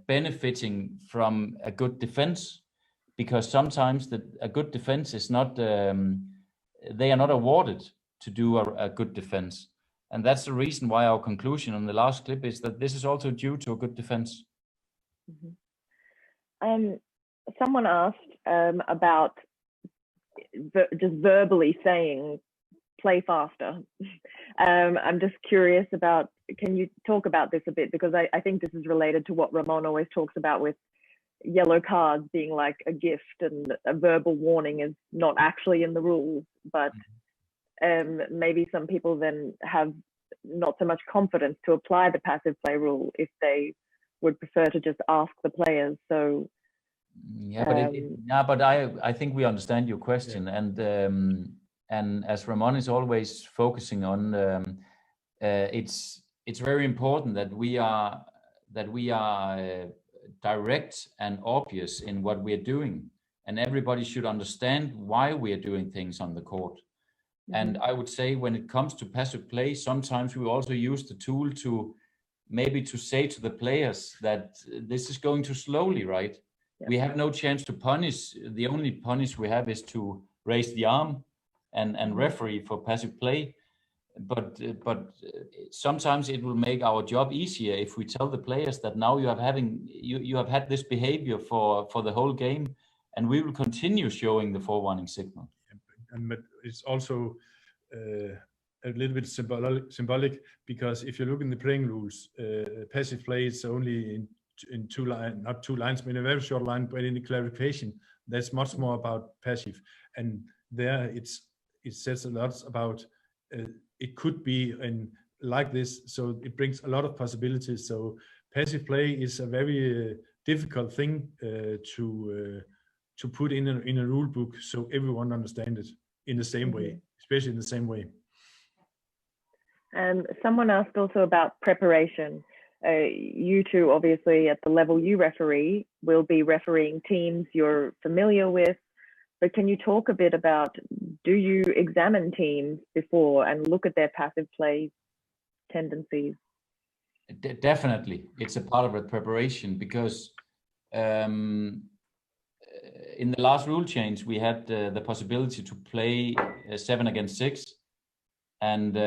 benefiting from a good defense, because sometimes a good defense is not, they are not awarded to do a good defense. And that's the reason why our conclusion on the last clip is that this is also due to a good defense. Someone asked about just verbally saying, play faster. I'm just curious about, can you talk about this a bit? Because I think this is related to what Ramon always talks about with yellow cards being like a gift, and a verbal warning is not actually in the rules, but maybe some people then have not so much confidence to apply the passive play rule if they would prefer to just ask the players. So but I think we understand your question, and as Ramon is always focusing on, it's very important that we are direct and obvious in what we are doing, and everybody should understand why we are doing things on the court. And I would say when it comes to passive play, sometimes we also use the tool to maybe to say to the players that this is going too slowly, right? We have no chance to punish. The only punish we have is to raise the arm and referee for passive play. But sometimes it will make our job easier if we tell the players that now you have had this behavior for the whole game, and we will continue showing the forewarning signal. But it's also a little bit symbolic, because if you look in the playing rules, passive play is only in 2 lines, not 2 lines, but in a very short line. But in the clarification, that's much more about passive, and there it says a lot about it could be like this, so it brings a lot of possibilities. So passive play is a very difficult thing to put in a rule book so everyone understands it in the same way, especially in the same way. Someone asked also about preparation. You two, obviously, at the level you referee, will be refereeing teams you're familiar with. But can you talk a bit about, do you examine teams before and look at their passive play tendencies? Definitely, it's a part of the preparation, because in the last rule change, we had the possibility to play 7 against 6, and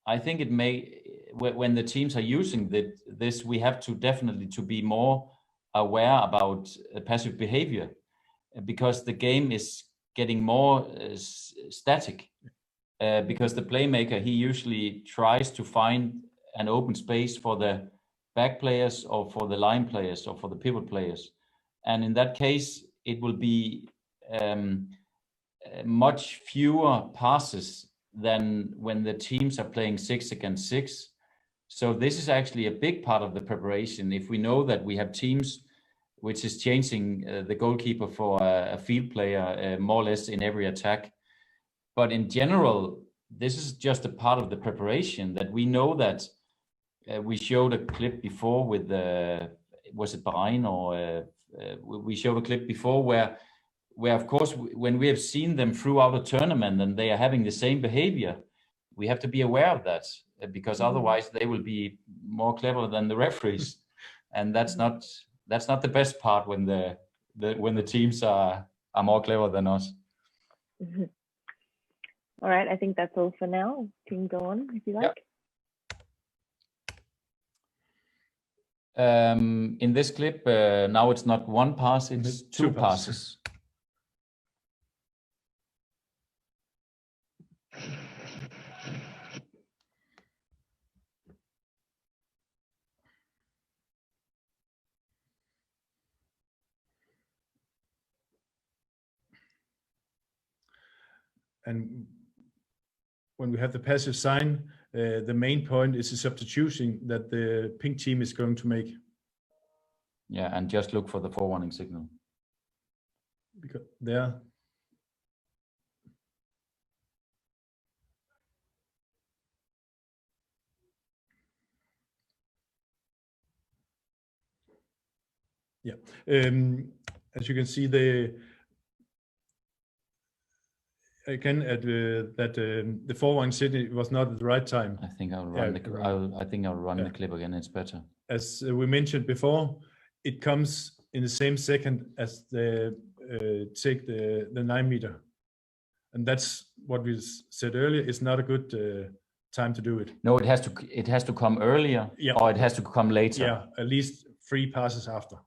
I think it may, when the teams are using this, we have to definitely to be more aware about passive behavior, because the game is getting more static. Because the playmaker, he usually tries to find an open space for the back players or for the line players or for the pivot players. And in that case, it will be much fewer passes than when the teams are playing 6 against 6. So this is actually a big part of the preparation. If we know that we have teams which is changing the goalkeeper for a field player more or less in every attack. But in general, this is just a part of the preparation, that we know that we showed a clip before with was it Bahrain, or we showed a clip before where of course, when we have seen them throughout a tournament and they are having the same behavior, we have to be aware of that, because otherwise they will be more clever than the referees. And that's not the best part, when the teams are more clever than us. Mm-hmm. All right, I think that's all for now. You can go on if you like. Yeah. In this clip, now it's not one pass, it's two passes. And when we have the passive sign, the main point is the substitution that the pink team is going to make. Yeah, and just look for the forewarning signal. Because there. Yeah, as you can see, the forewarning signal was not at the right time. I think I'll run I'll run the clip again. It's better. As we mentioned before, it comes in the same second as the take the 9 meter, and that's what we said earlier. It's not a good time to do it. No, it has to come earlier, or it has to come later. Yeah, at least 3 passes after.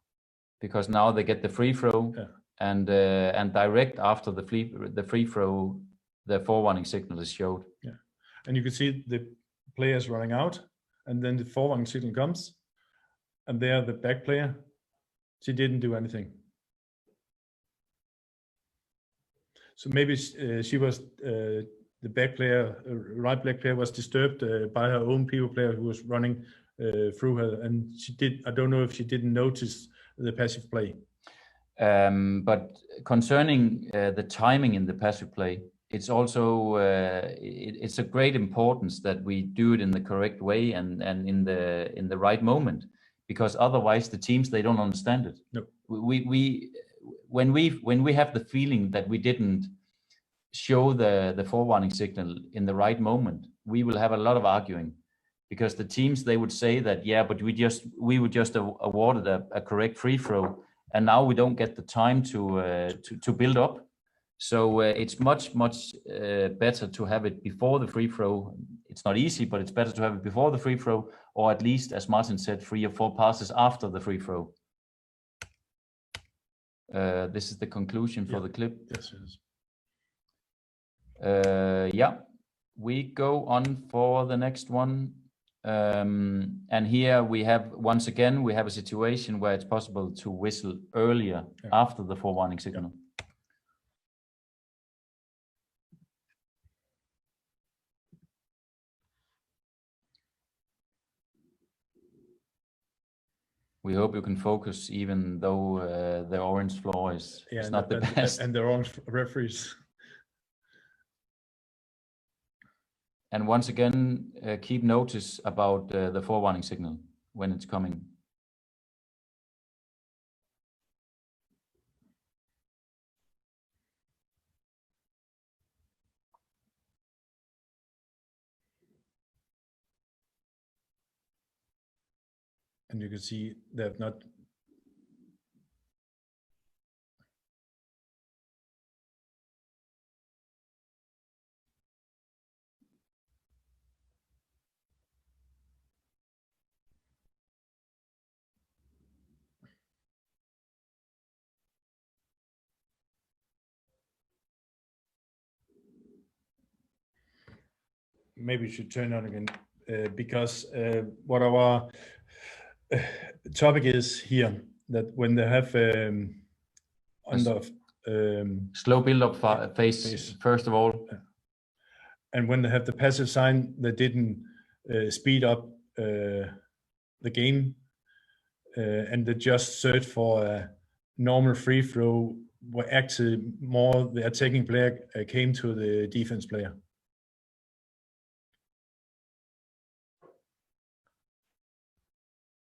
Because now they get the free throw, and direct after the free throw, the forewarning signal is showed. Yeah, and you can see the players running out, and then the forewarning signal comes, and there the back player, she didn't do anything. So maybe she was the back player, right back player, was disturbed by her own pivot player who was running through her, and she did. I don't know if she didn't notice the passive play. But concerning the timing in the passive play, it's also it's a great importance that we do it in the correct way and in the right moment, because otherwise the teams, they don't understand it. No. When we have the feeling that we didn't show the forewarning signal in the right moment, we will have a lot of arguing, because the teams, they would say that, yeah, but we were just awarded a correct free throw, and now we don't get the time to build up. So it's much better to have it before the free throw. It's not easy, but it's better to have it before the free throw, or at least, as Martin said, 3 or 4 passes after the free throw. This is the conclusion for the clip. Yes, yes. Yeah, we go on for the next one. And here we have, once again, we have a situation where it's possible to whistle earlier after the forewarning signal. We hope you can focus, even though the orange floor is not the best. And the orange referees. And once again, keep notice about the forewarning signal when it's coming. And you can see they have not maybe we should turn on again because what our topic is here, that when they have under slow build-up phase first of all, and when they have the passive sign, they didn't speed up the game, and they just search for a normal free throw, where actually more the attacking player came to the defense player.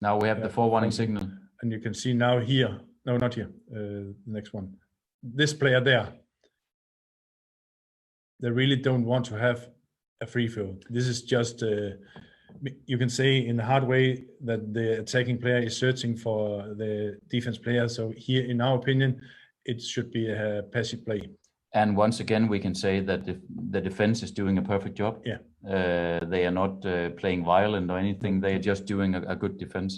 Now we have the forewarning signal. And you can see now here, no, not here, the next one. This player there, they really don't want to have a free throw. This is just, you can say in a hard way that the attacking player is searching for the defense player. So here, in our opinion, it should be a passive play. And once again, we can say that the defense is doing a perfect job. Yeah. They are not playing violent or anything. They are just doing a good defense.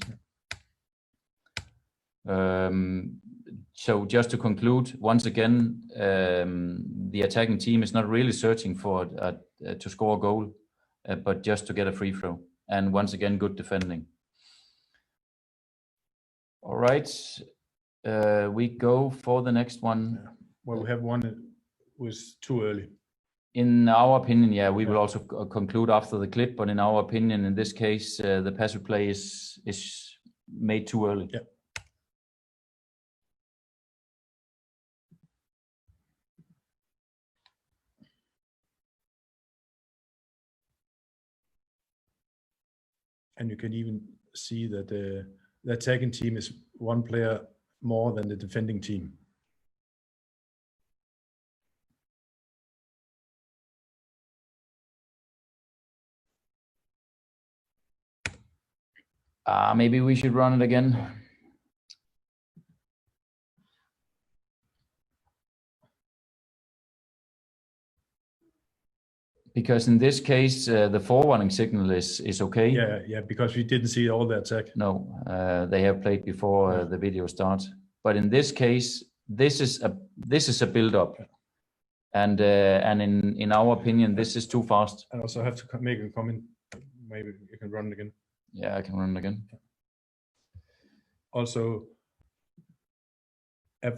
So just to conclude, once again, the attacking team is not really searching for to score a goal, but just to get a free throw. And once again, good defending. All right, we go for the next one. Well, we have one that was too early. In our opinion, yeah, we will also conclude after the clip, but in our opinion, in this case, the passive play is made too early. Yeah. And you can even see that the attacking team is one player more than the defending team. Maybe we should run it again. Because in this case, the forewarning signal is okay. Yeah, because we didn't see all the attack. No, they have played before the video starts. But in this case, this is a build-up, and in our opinion, this is too fast. I also have to make a comment. Maybe you can run it again. Yeah, I can run it again. Also,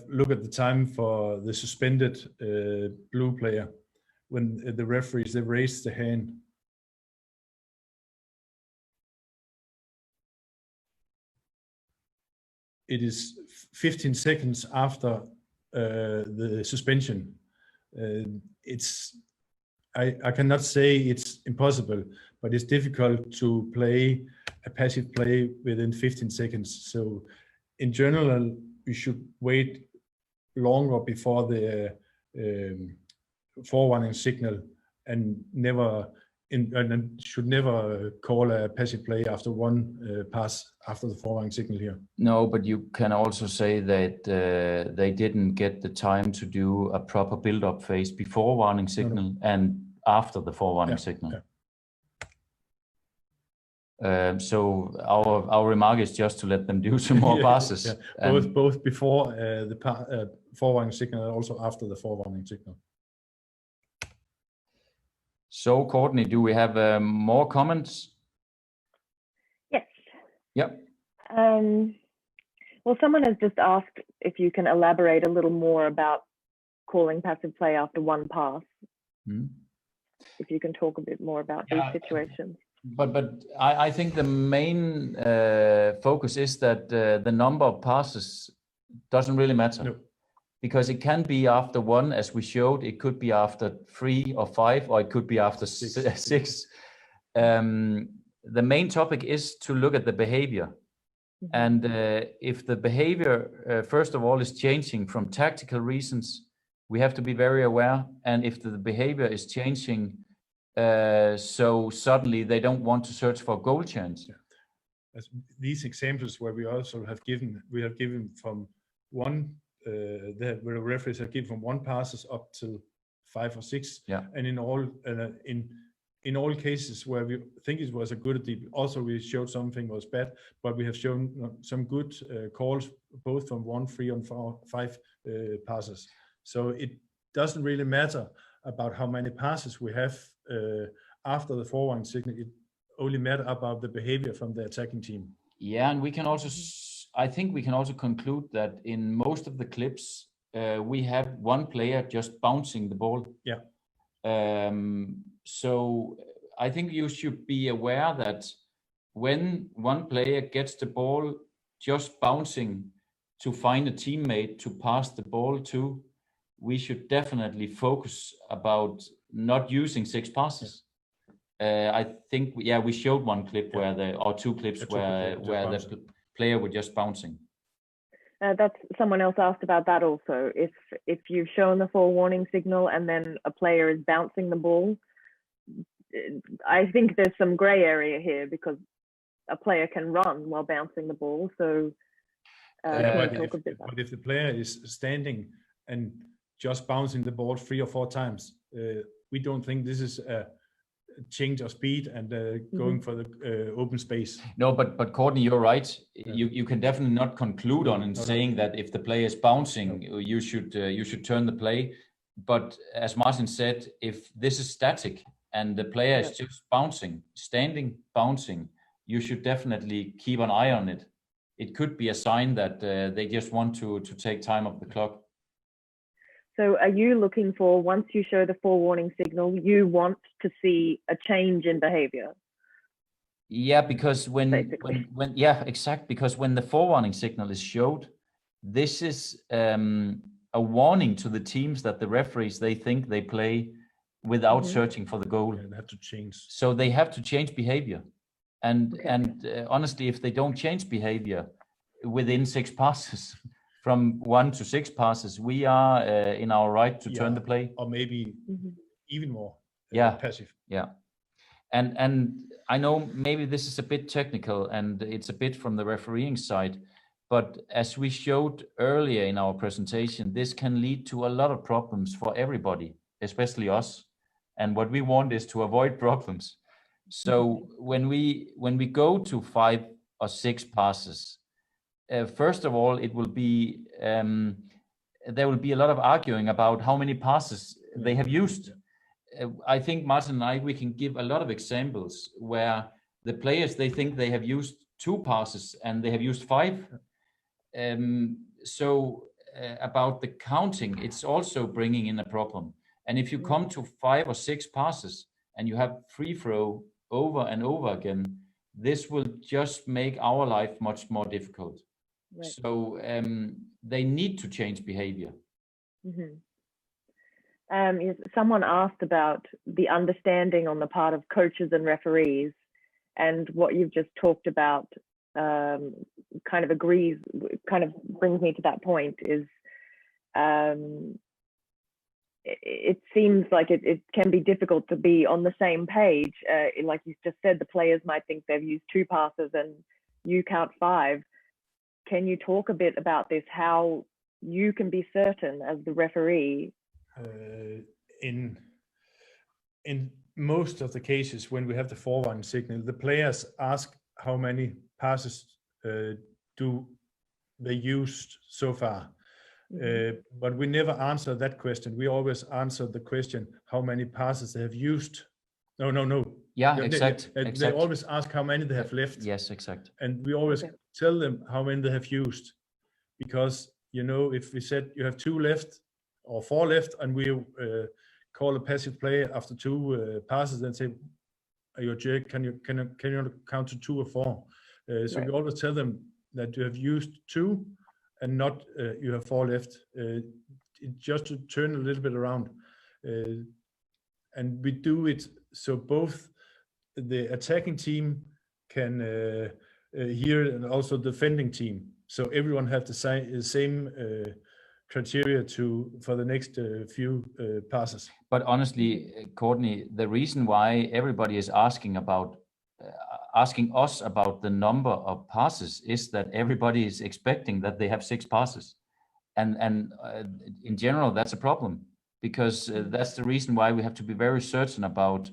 look at the time for the suspended blue player. When the referees, they raised the hand. It is 15 seconds after the suspension. I cannot say it's impossible, but it's difficult to play a passive play within 15 seconds. So in general, we should wait longer before the forewarning signal, and should never call a passive play after one pass after the forewarning signal here. No, but you can also say that they didn't get the time to do a proper build-up phase before warning signal and after the forewarning signal. Yeah. So our remark is just to let them do some more passes. Yeah. Both before the forewarning signal and also after the forewarning signal. So, Courtney, do we have more comments? Yes. Yep. Well, someone has just asked if you can elaborate a little more about calling passive play after one pass. If you can talk a bit more about these situations. But I think the main focus is that the number of passes doesn't really matter. No. Because it can be after one, as we showed, it could be after 3 or 5, or it could be after 6. The main topic is to look at the behavior. And if the behavior, first of all, is changing from tactical reasons, we have to be very aware. And if the behavior is changing, so suddenly they don't want to search for a goal chance. Yeah. As these examples where we also have given from one, the referees have given from 1 passes up to 5 or 6. Yeah. And in all cases where we think it was a good deal, also we showed something was bad, but we have shown some good calls, both from 1, 3, and 4, 5 passes. So it doesn't really matter about how many passes we have after the forward signal, it only matter about the behavior from the attacking team. Yeah, and we can also, I think we can also conclude that in most of the clips, we have one player just bouncing the ball. Yeah. So I think you should be aware that when one player gets the ball just bouncing to find a teammate to pass the ball to, we should definitely focus about not using 6 passes. I think, yeah, we showed one clip where or two clips where the player was just bouncing. That's someone else asked about that also. If you've shown the forewarning signal and then a player is bouncing the ball, I think there's some gray area here because a player can run while bouncing the ball. So, but if the player is standing and just bouncing the ball 3 or 4 times, we don't think this is a change of speed and going for the open space. No, but Courtney, you're right. You can definitely not conclude on saying that if the player is bouncing, you should turn the play. But as Martin said, if this is static and the player is just bouncing, standing, bouncing, you should definitely keep an eye on it. It could be a sign that they just want to take time off the clock. So are you looking for, once you show the forewarning signal, you want to see a change in behavior? Yeah, because when because when the forewarning signal is showed, this is a warning to the teams that the referees, they think they play without searching for the goal. Yeah, they have to change. So they have to change behavior. And honestly, if they don't change behavior within 6 passes, from 1 to 6 passes, we are in our right to turn the play, or maybe even more passive. Yeah, and I know maybe this is a bit technical and it's a bit from the refereeing side, but as we showed earlier in our presentation, this can lead to a lot of problems for everybody, especially us. And what we want is to avoid problems. So when we go to 5 or 6 passes, first of all, it will be there will be a lot of arguing about how many passes they have used. I think Martin and I, we can give a lot of examples where the players, they think they have used 2 passes and they have used 5. So about the counting, it's also bringing in a problem. And if you come to 5 or 6 passes and you have free throw over and over again, this will just make our life much more difficult. Right. So they need to change behavior. Someone asked about the understanding on the part of coaches and referees, and what you've just talked about kind of brings me to that point is it seems like it can be difficult to be on the same page. Like you just said, the players might think they've used 2 passes and you count 5. Can you talk a bit about this, how you can be certain as the referee? In most of the cases, when we have the forwarning signal, the players ask how many passes do they used so far. But we never answer that question. We always answer the question, how many passes they have used. No. Yeah, they always ask how many they have left. Yes, exact. And we always tell them how many they have used. Because, if we said you have 2 left or 4 left, and we call a passive player after 2 passes and say, are you a jerk? Can you count to 2 or 4? So we always tell them that you have used 2 and not you have 4 left. Just to turn a little bit around. And we do it so both the attacking team can hear and also the defending team. So everyone has the same criteria for the next few passes. But honestly, Courtney, the reason why everybody is asking us about the number of passes is that everybody is expecting that they have 6 passes, and in general that's a problem, because that's the reason why we have to be very certain about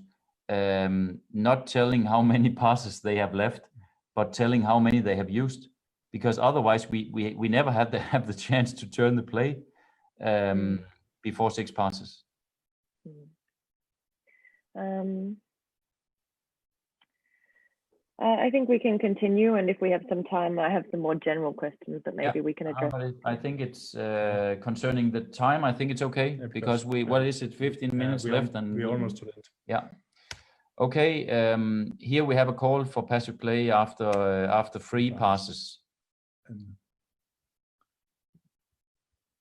not telling how many passes they have left, but telling how many they have used, because otherwise we never have the chance to turn the play before 6 passes. I think we can continue, and if we have some time, I have some more general questions that maybe we can address. I think it's concerning the time. I think it's okay because what is it? 15 minutes left, and we're almost to that. Yeah. Okay. Here we have a call for passive play after free passes.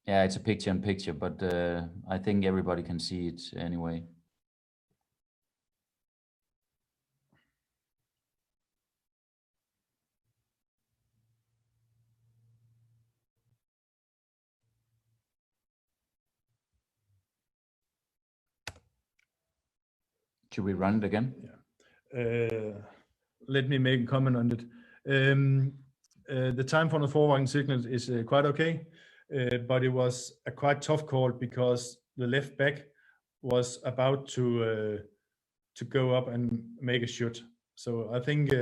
Yeah, it's a picture-in-picture, but I think everybody can see it anyway. Should we run it again? Yeah. Let me make a comment on it. The time for the forwarding signal is quite okay, but it was a quite tough call because the left back was about to go up and make a shot. So I think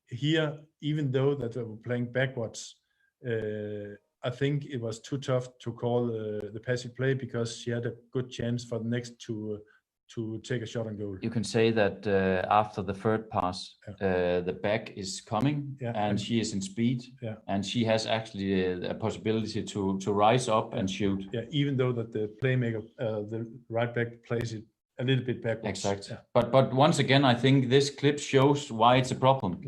here, even though that they were playing backwards, I think it was too tough to call the passive play because she had a good chance for the next to take a shot on goal. You can say that after the third pass, the back is coming and she is in speed, and she has actually a possibility to rise up and shoot. Yeah, even though that the playmaker, the right back, plays it a little bit backwards. Exactly. Yeah. But once again, I think this clip shows why it's a problem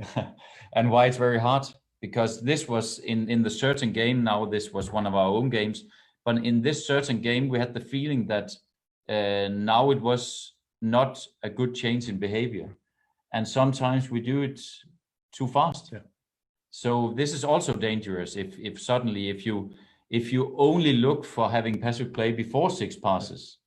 and why it's very hard. Because this was in the certain game. Now this was one of our own games, but in this certain game, we had the feeling that now it was not a good change in behavior, and sometimes we do it too fast. Yeah. So this is also dangerous if suddenly if you only look for having passive play before 6 passes.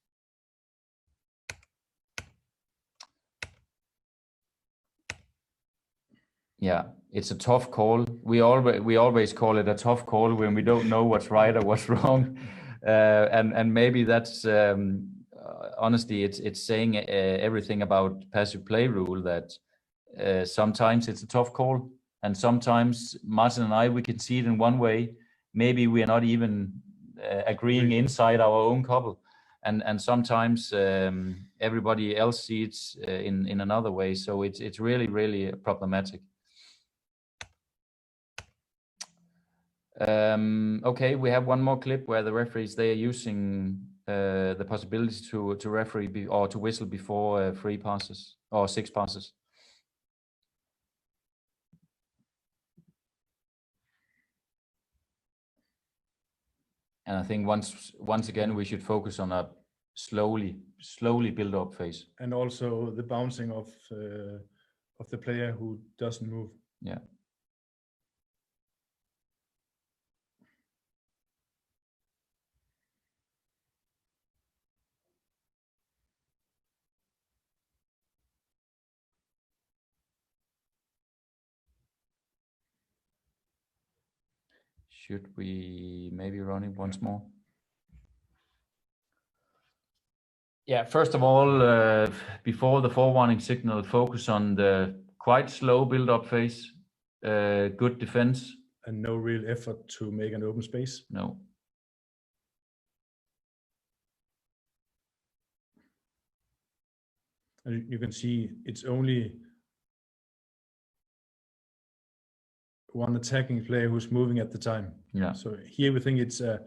Yeah, it's a tough call. We always call it a tough call when we don't know what's right or what's wrong, and maybe that's honestly it's saying everything about passive play rule, that sometimes it's a tough call, and sometimes Martin and I, we can see it in one way. Maybe we are not even agreeing inside our own couple, and sometimes everybody else sees it in another way. So it's really problematic. Okay, we have one more clip where the referees, they are using the possibility to referee or to whistle before 3 passes or 6 passes. And I think once again we should focus on a slowly build up phase, and also the bouncing of the player who doesn't move. Yeah. Should we maybe run it once more? Yeah, first of all, before the forewarning signal, focus on the quite slow build-up phase, good defense. And no real effort to make an open space. No. And you can see it's only one attacking player who's moving at the time. Yeah. So here we think it's a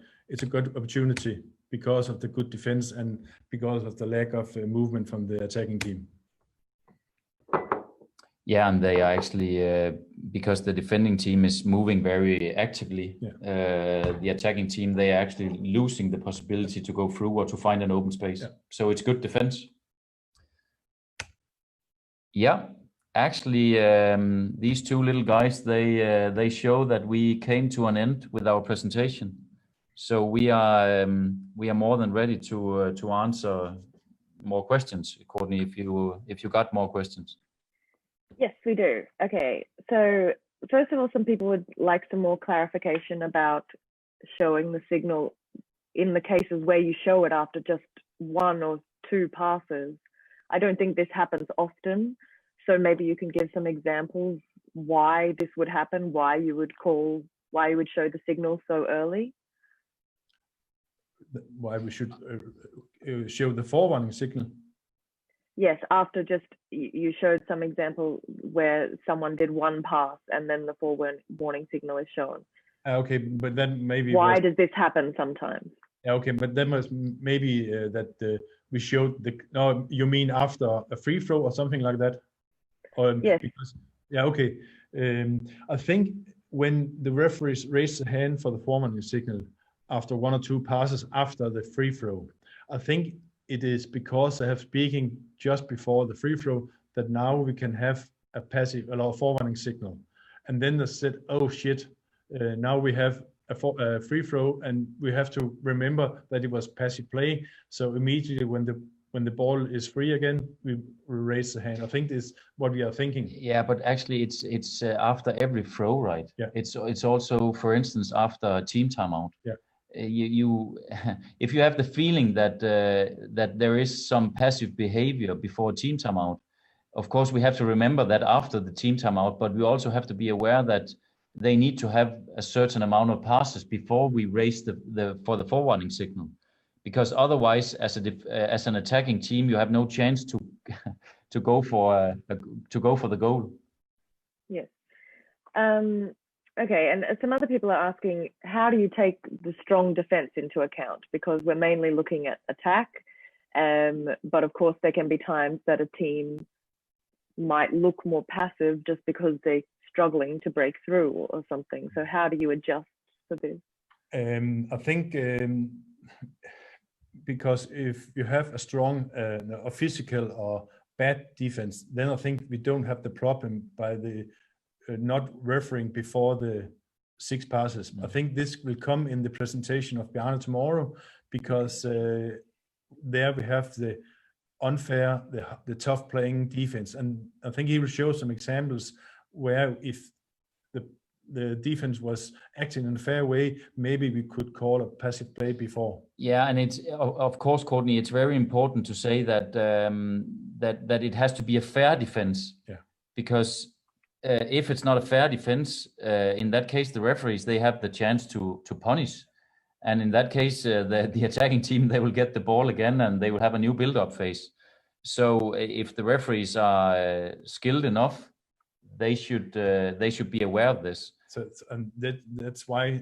good opportunity because of the good defense and because of the lack of movement from the attacking team. Yeah, and they are actually because the defending team is moving very actively. Yeah. The attacking team, they are actually losing the possibility to go through or to find an open space. Yeah. So it's good defense. Yeah. Actually, these two little guys, they show that we came to an end with our presentation. So we are more than ready to answer more questions, Courtney, if you got more questions. Yes, we do. Okay, so first of all, some people would like some more clarification about showing the signal in the cases where you show it after just 1 or 2 passes. I don't think this happens often. So maybe you can give some examples why this would happen, why you would show the signal so early. Why we should show the forewarning signal? Yes, after just you showed some example where someone did one pass and then the warning signal is shown. Okay, but then maybe why does this happen sometimes? Okay, but then was maybe that we showed the. No, you mean after a free throw or something like that? Or Yes. Because, yeah, okay. I think when the referees raise the hand for the forewarning signal after one or two passes after the free throw, I think it is because they have speaking just before the free throw that now we can have a passive or forewarning signal, and then they said, "Oh shit, now we have a free throw, and we have to remember that it was passive play." So immediately when the ball is free again, we raise the hand. I think this is what we are thinking. Yeah, but actually it's after every throw, right? Yeah. It's also, for instance, after a team timeout. Yeah. You if you have the feeling that that there is some passive behavior before team timeout, of course we have to remember that after the team timeout, but we also have to be aware that they need to have a certain amount of passes before we raise the forwarding signal, because otherwise, as an attacking team, you have no chance to to go for the goal. Yes. Okay, and some other people are asking, how do you take the strong defense into account? Because we're mainly looking at attack, but of course there can be times that a team might look more passive just because they're struggling to break through or something. So how do you adjust for this? I think because if you have a strong a physical or bad defense, then I think we don't have the problem by the not referring before the 6 passes. I think this will come in the presentation of Bjarne tomorrow, because there we have the unfair, the tough playing defense, and I think he will show some examples where if the defense was acting in a fair way, maybe we could call a passive play before. Yeah, and it's of course, Courtney, it's very important to say that that it has to be a fair defense. Yeah. Because if it's not a fair defense, in that case, the referees, they have the chance to punish, and in that case, the attacking team, they will get the ball again, and they will have a new build-up phase. So if the referees are skilled enough, they should be aware of this. So and that's why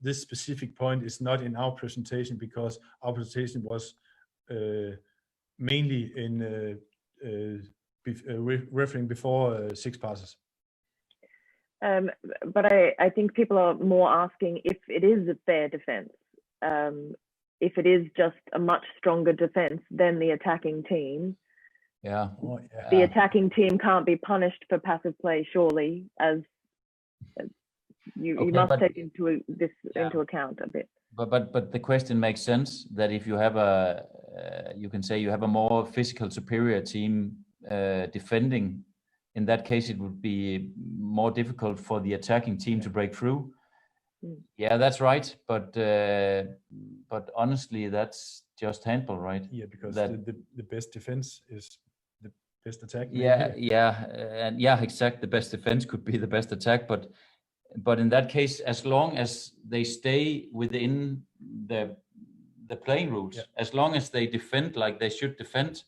this specific point is not in our presentation, because our presentation was mainly in referring before 6 passes. But I think people are more asking if it is a fair defense, if it is just a much stronger defense than the attacking team. Yeah. The attacking team can't be punished for passive play, surely, as you must take into account a bit. But the question makes sense, that if you have you can say you have a more physical superior team defending, in that case it would be more difficult for the attacking team to break through. Yeah, that's right. But honestly, that's just handball, right? Yeah, because the best defense is the best attack. And exactly. The best defense could be the best attack, but in that case, as long as they stay within the playing rules, as long as they defend like they should defend,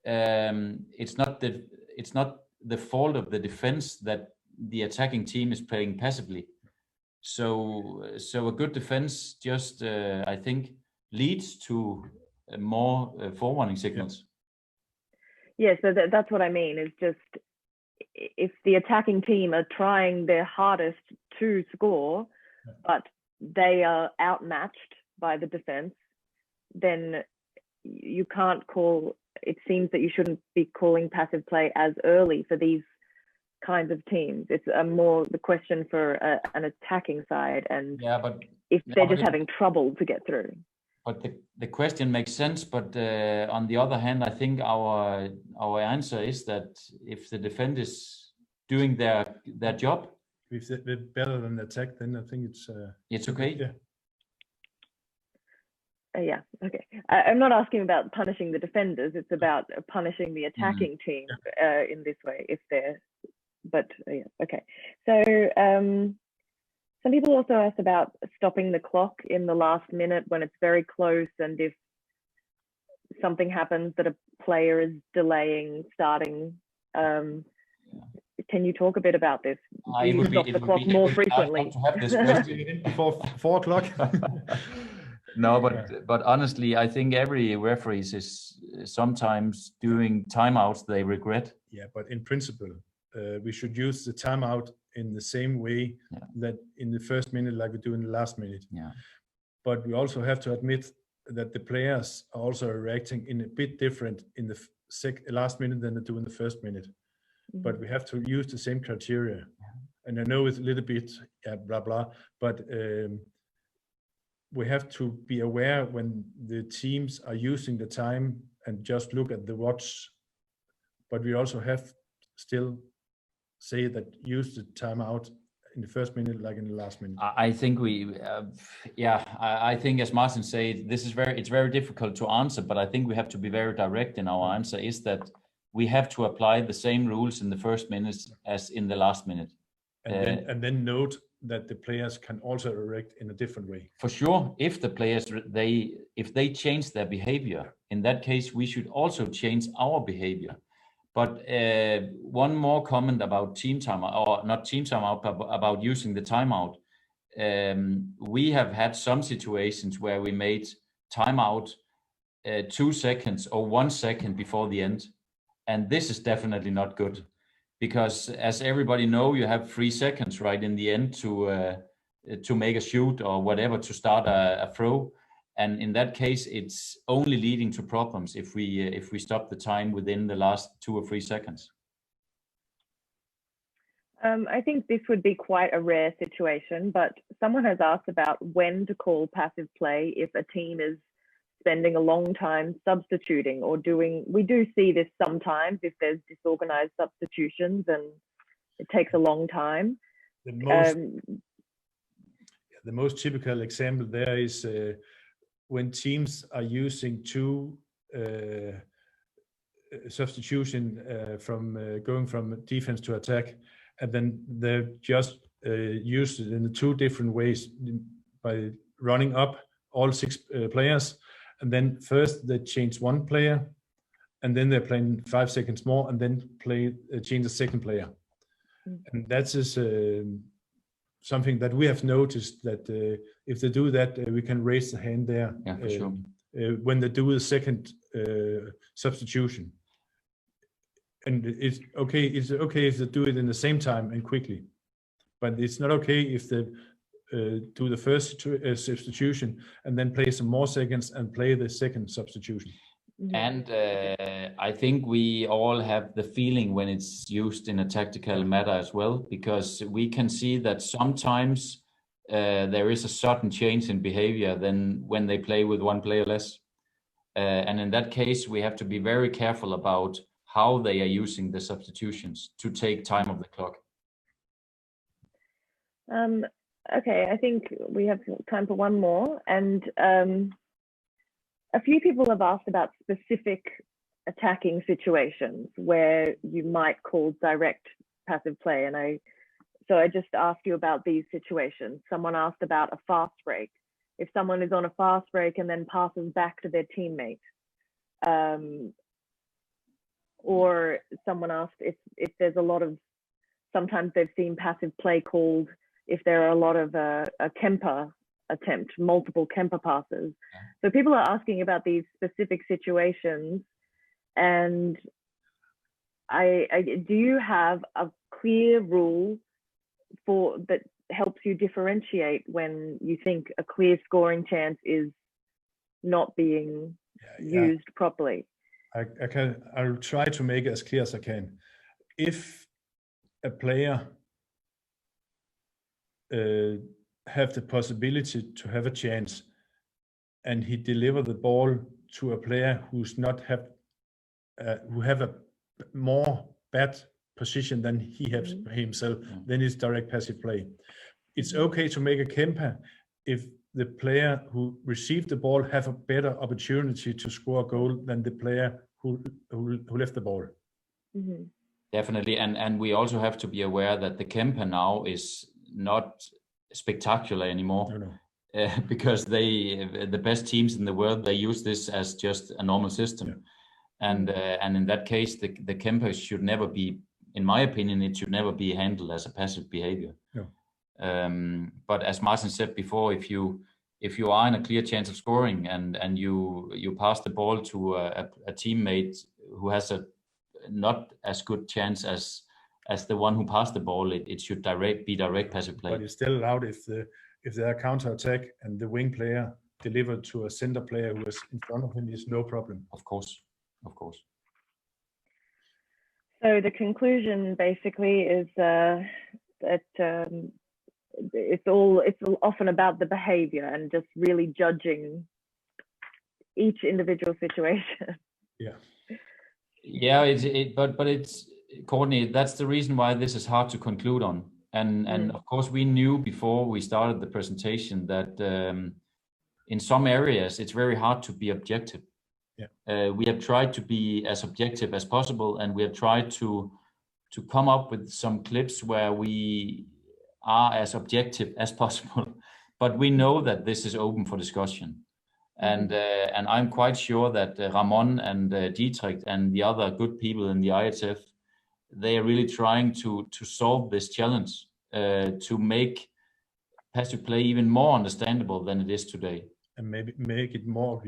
it's not the fault of the defense that the attacking team is playing passively. So a good defense just I think leads to more forewarning signals. Yeah, so that's what I mean, is just if the attacking team are trying their hardest to score, but they are outmatched by the defense, then you can't call, it seems that you shouldn't be calling passive play as early for these kinds of teams. It's more the question for an attacking side, and if they're just having trouble to get through. But the question makes sense, but on the other hand, I think our answer is that if the defense is doing their job, if they're better than the attack, then I think it's okay. Yeah. Yeah, okay. I'm not asking about punishing the defenders. It's about punishing the attacking team in this way, if they're. But yeah, okay. So some people also asked about stopping the clock in the last minute when it's very close, and if something happens that a player is delaying starting. Can you talk a bit about this? Do you stop the clock more frequently? To have this question before 4 o'clock. No, but honestly, I think every referee is sometimes doing timeouts they regret. Yeah, but in principle, we should use the timeout in the same way that in the first minute, like we do in the last minute. Yeah. But we also have to admit that the players are also reacting in a bit different in the last minute than they do in the first minute. Mm-hmm. But we have to use the same criteria. And I know it's a little bit blah blah, but we have to be aware when the teams are using the time and just look at the watch. But we also have still say that use the timeout in the first minute like in the last minute. I think I think as Martin said, it's very difficult to answer, but I think we have to be very direct in our answer, is that we have to apply the same rules in the first minute as in the last minute. And then note that the players can also react in a different way. For sure, if the players if they change their behavior, in that case we should also change our behavior. But one more comment about team timeout, or not team timeout, but about using the timeout. We have had some situations where we made timeout 2 seconds or 1 second before the end, and this is definitely not good. Because as everybody know, you have 3 seconds right in the end to make a shoot or whatever, to start a throw, and in that case, it's only leading to problems if we stop the time within the last 2 or 3 seconds. I think this would be quite a rare situation, but someone has asked about when to call passive play if a team is spending a long time substituting or doing. We do see this sometimes if there's disorganized substitutions and it takes a long time. The most typical example there is when teams are using 2 substitution from going from defense to attack, and then they just use it in the 2 different ways by running up all 6 players. And then first they change 1 player, and then they're playing 5 seconds more, and then change the second player. And that is something that we have noticed, that if they do that, we can raise the hand there. Yeah, for sure. When they do the second substitution. And it's okay if they do it in the same time and quickly, but it's not okay if they do the first substitution and then play some more seconds and play the second substitution. And I think we all have the feeling when it's used in a tactical matter as well, because we can see that sometimes there is a sudden change in behavior than when they play with 1 player less. And in that case, we have to be very careful about how they are using the substitutions to take time of the clock. Okay, I think we have time for one more. And a few people have asked about specific attacking situations where you might call direct passive play. And I just asked you about these situations. Someone asked about a fast break. If someone is on a fast break and then passes back to their teammate. Or someone asked if there's a lot of, sometimes they've seen passive play called if there are a lot of a Kemper attempt, multiple Kemper passes. So people are asking about these specific situations, and do you have a clear rule that helps you differentiate when you think a clear scoring chance is not being used properly? I'll try to make it as clear as I can. If a player have the possibility to have a chance and he deliver the ball to a player who's not who have a more bad position than he has himself, then it's direct passive play. It's okay to make a Kemper if the player who received the ball have a better opportunity to score a goal than the player who left the ball. Mm-hmm. Definitely, and we also have to be aware that the Kemper now is not spectacular anymore. No. because the best teams in the world, they use this as just a normal system. Yeah. And in that case, the Kemper should never be, in my opinion, it should never be handled as a passive behavior. No. But as Martin said before, if you are in a clear chance of scoring and you pass the ball to a teammate who has a not as good chance as the one who passed the ball, it should be direct passive play. But it's still allowed if there are counter attack and the wing player delivered to a center player who is in front of him is no problem. Of course. So the conclusion basically is that it's often about the behavior and just really judging each individual situation. Yeah, but it's, Courtney, that's the reason why this is hard to conclude on. And of course we knew before we started the presentation that in some areas it's very hard to be objective. We have tried to be as objective as possible, and we have tried to come up with some clips where we are as objective as possible, but we know that this is open for discussion. And I'm quite sure that Ramon and Dietrich and the other good people in the IHF, they are really trying to solve this challenge, to make passive play even more understandable than it is today. And maybe make it more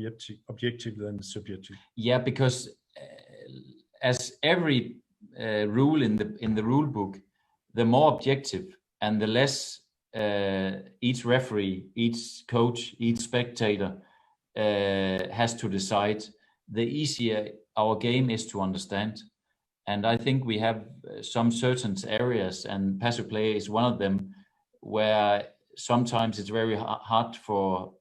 objective than subjective. Yeah, because as every rule in the rule book, the more objective and the less each referee, each coach, each spectator has to decide, the easier our game is to understand. And I think we have some certain areas, and passive play is one of them, where sometimes it's very hard for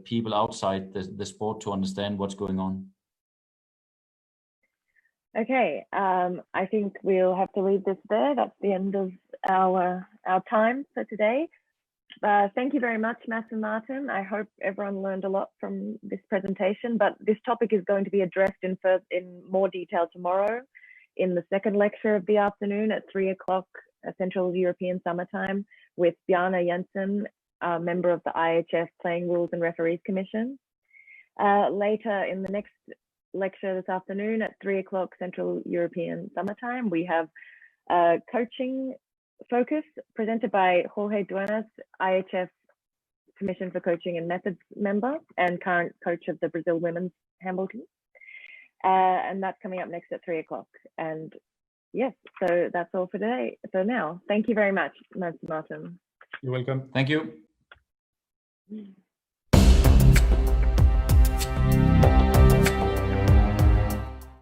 people outside the sport to understand what's going on. Okay, I think we'll have to leave this there. That's the end of our time for today. Thank you very much, Matt and Martin. I hope everyone learned a lot from this presentation, but this topic is going to be addressed in more detail tomorrow in the second lecture of the afternoon at 3 o'clock Central European Summertime with Bjarne Jensen, a member of the IHF Playing Rules and Referees Commission. Later in the next lecture this afternoon at 3 o'clock Central European Summertime, we have a coaching focus presented by Jorge Duenas, IHF Commission for Coaching and Methods member and current coach of the Brazil women's handball team. And that's coming up next at 3 o'clock. And yes, so that's all for today. So now, thank you very much, Martin. You're welcome. Thank you.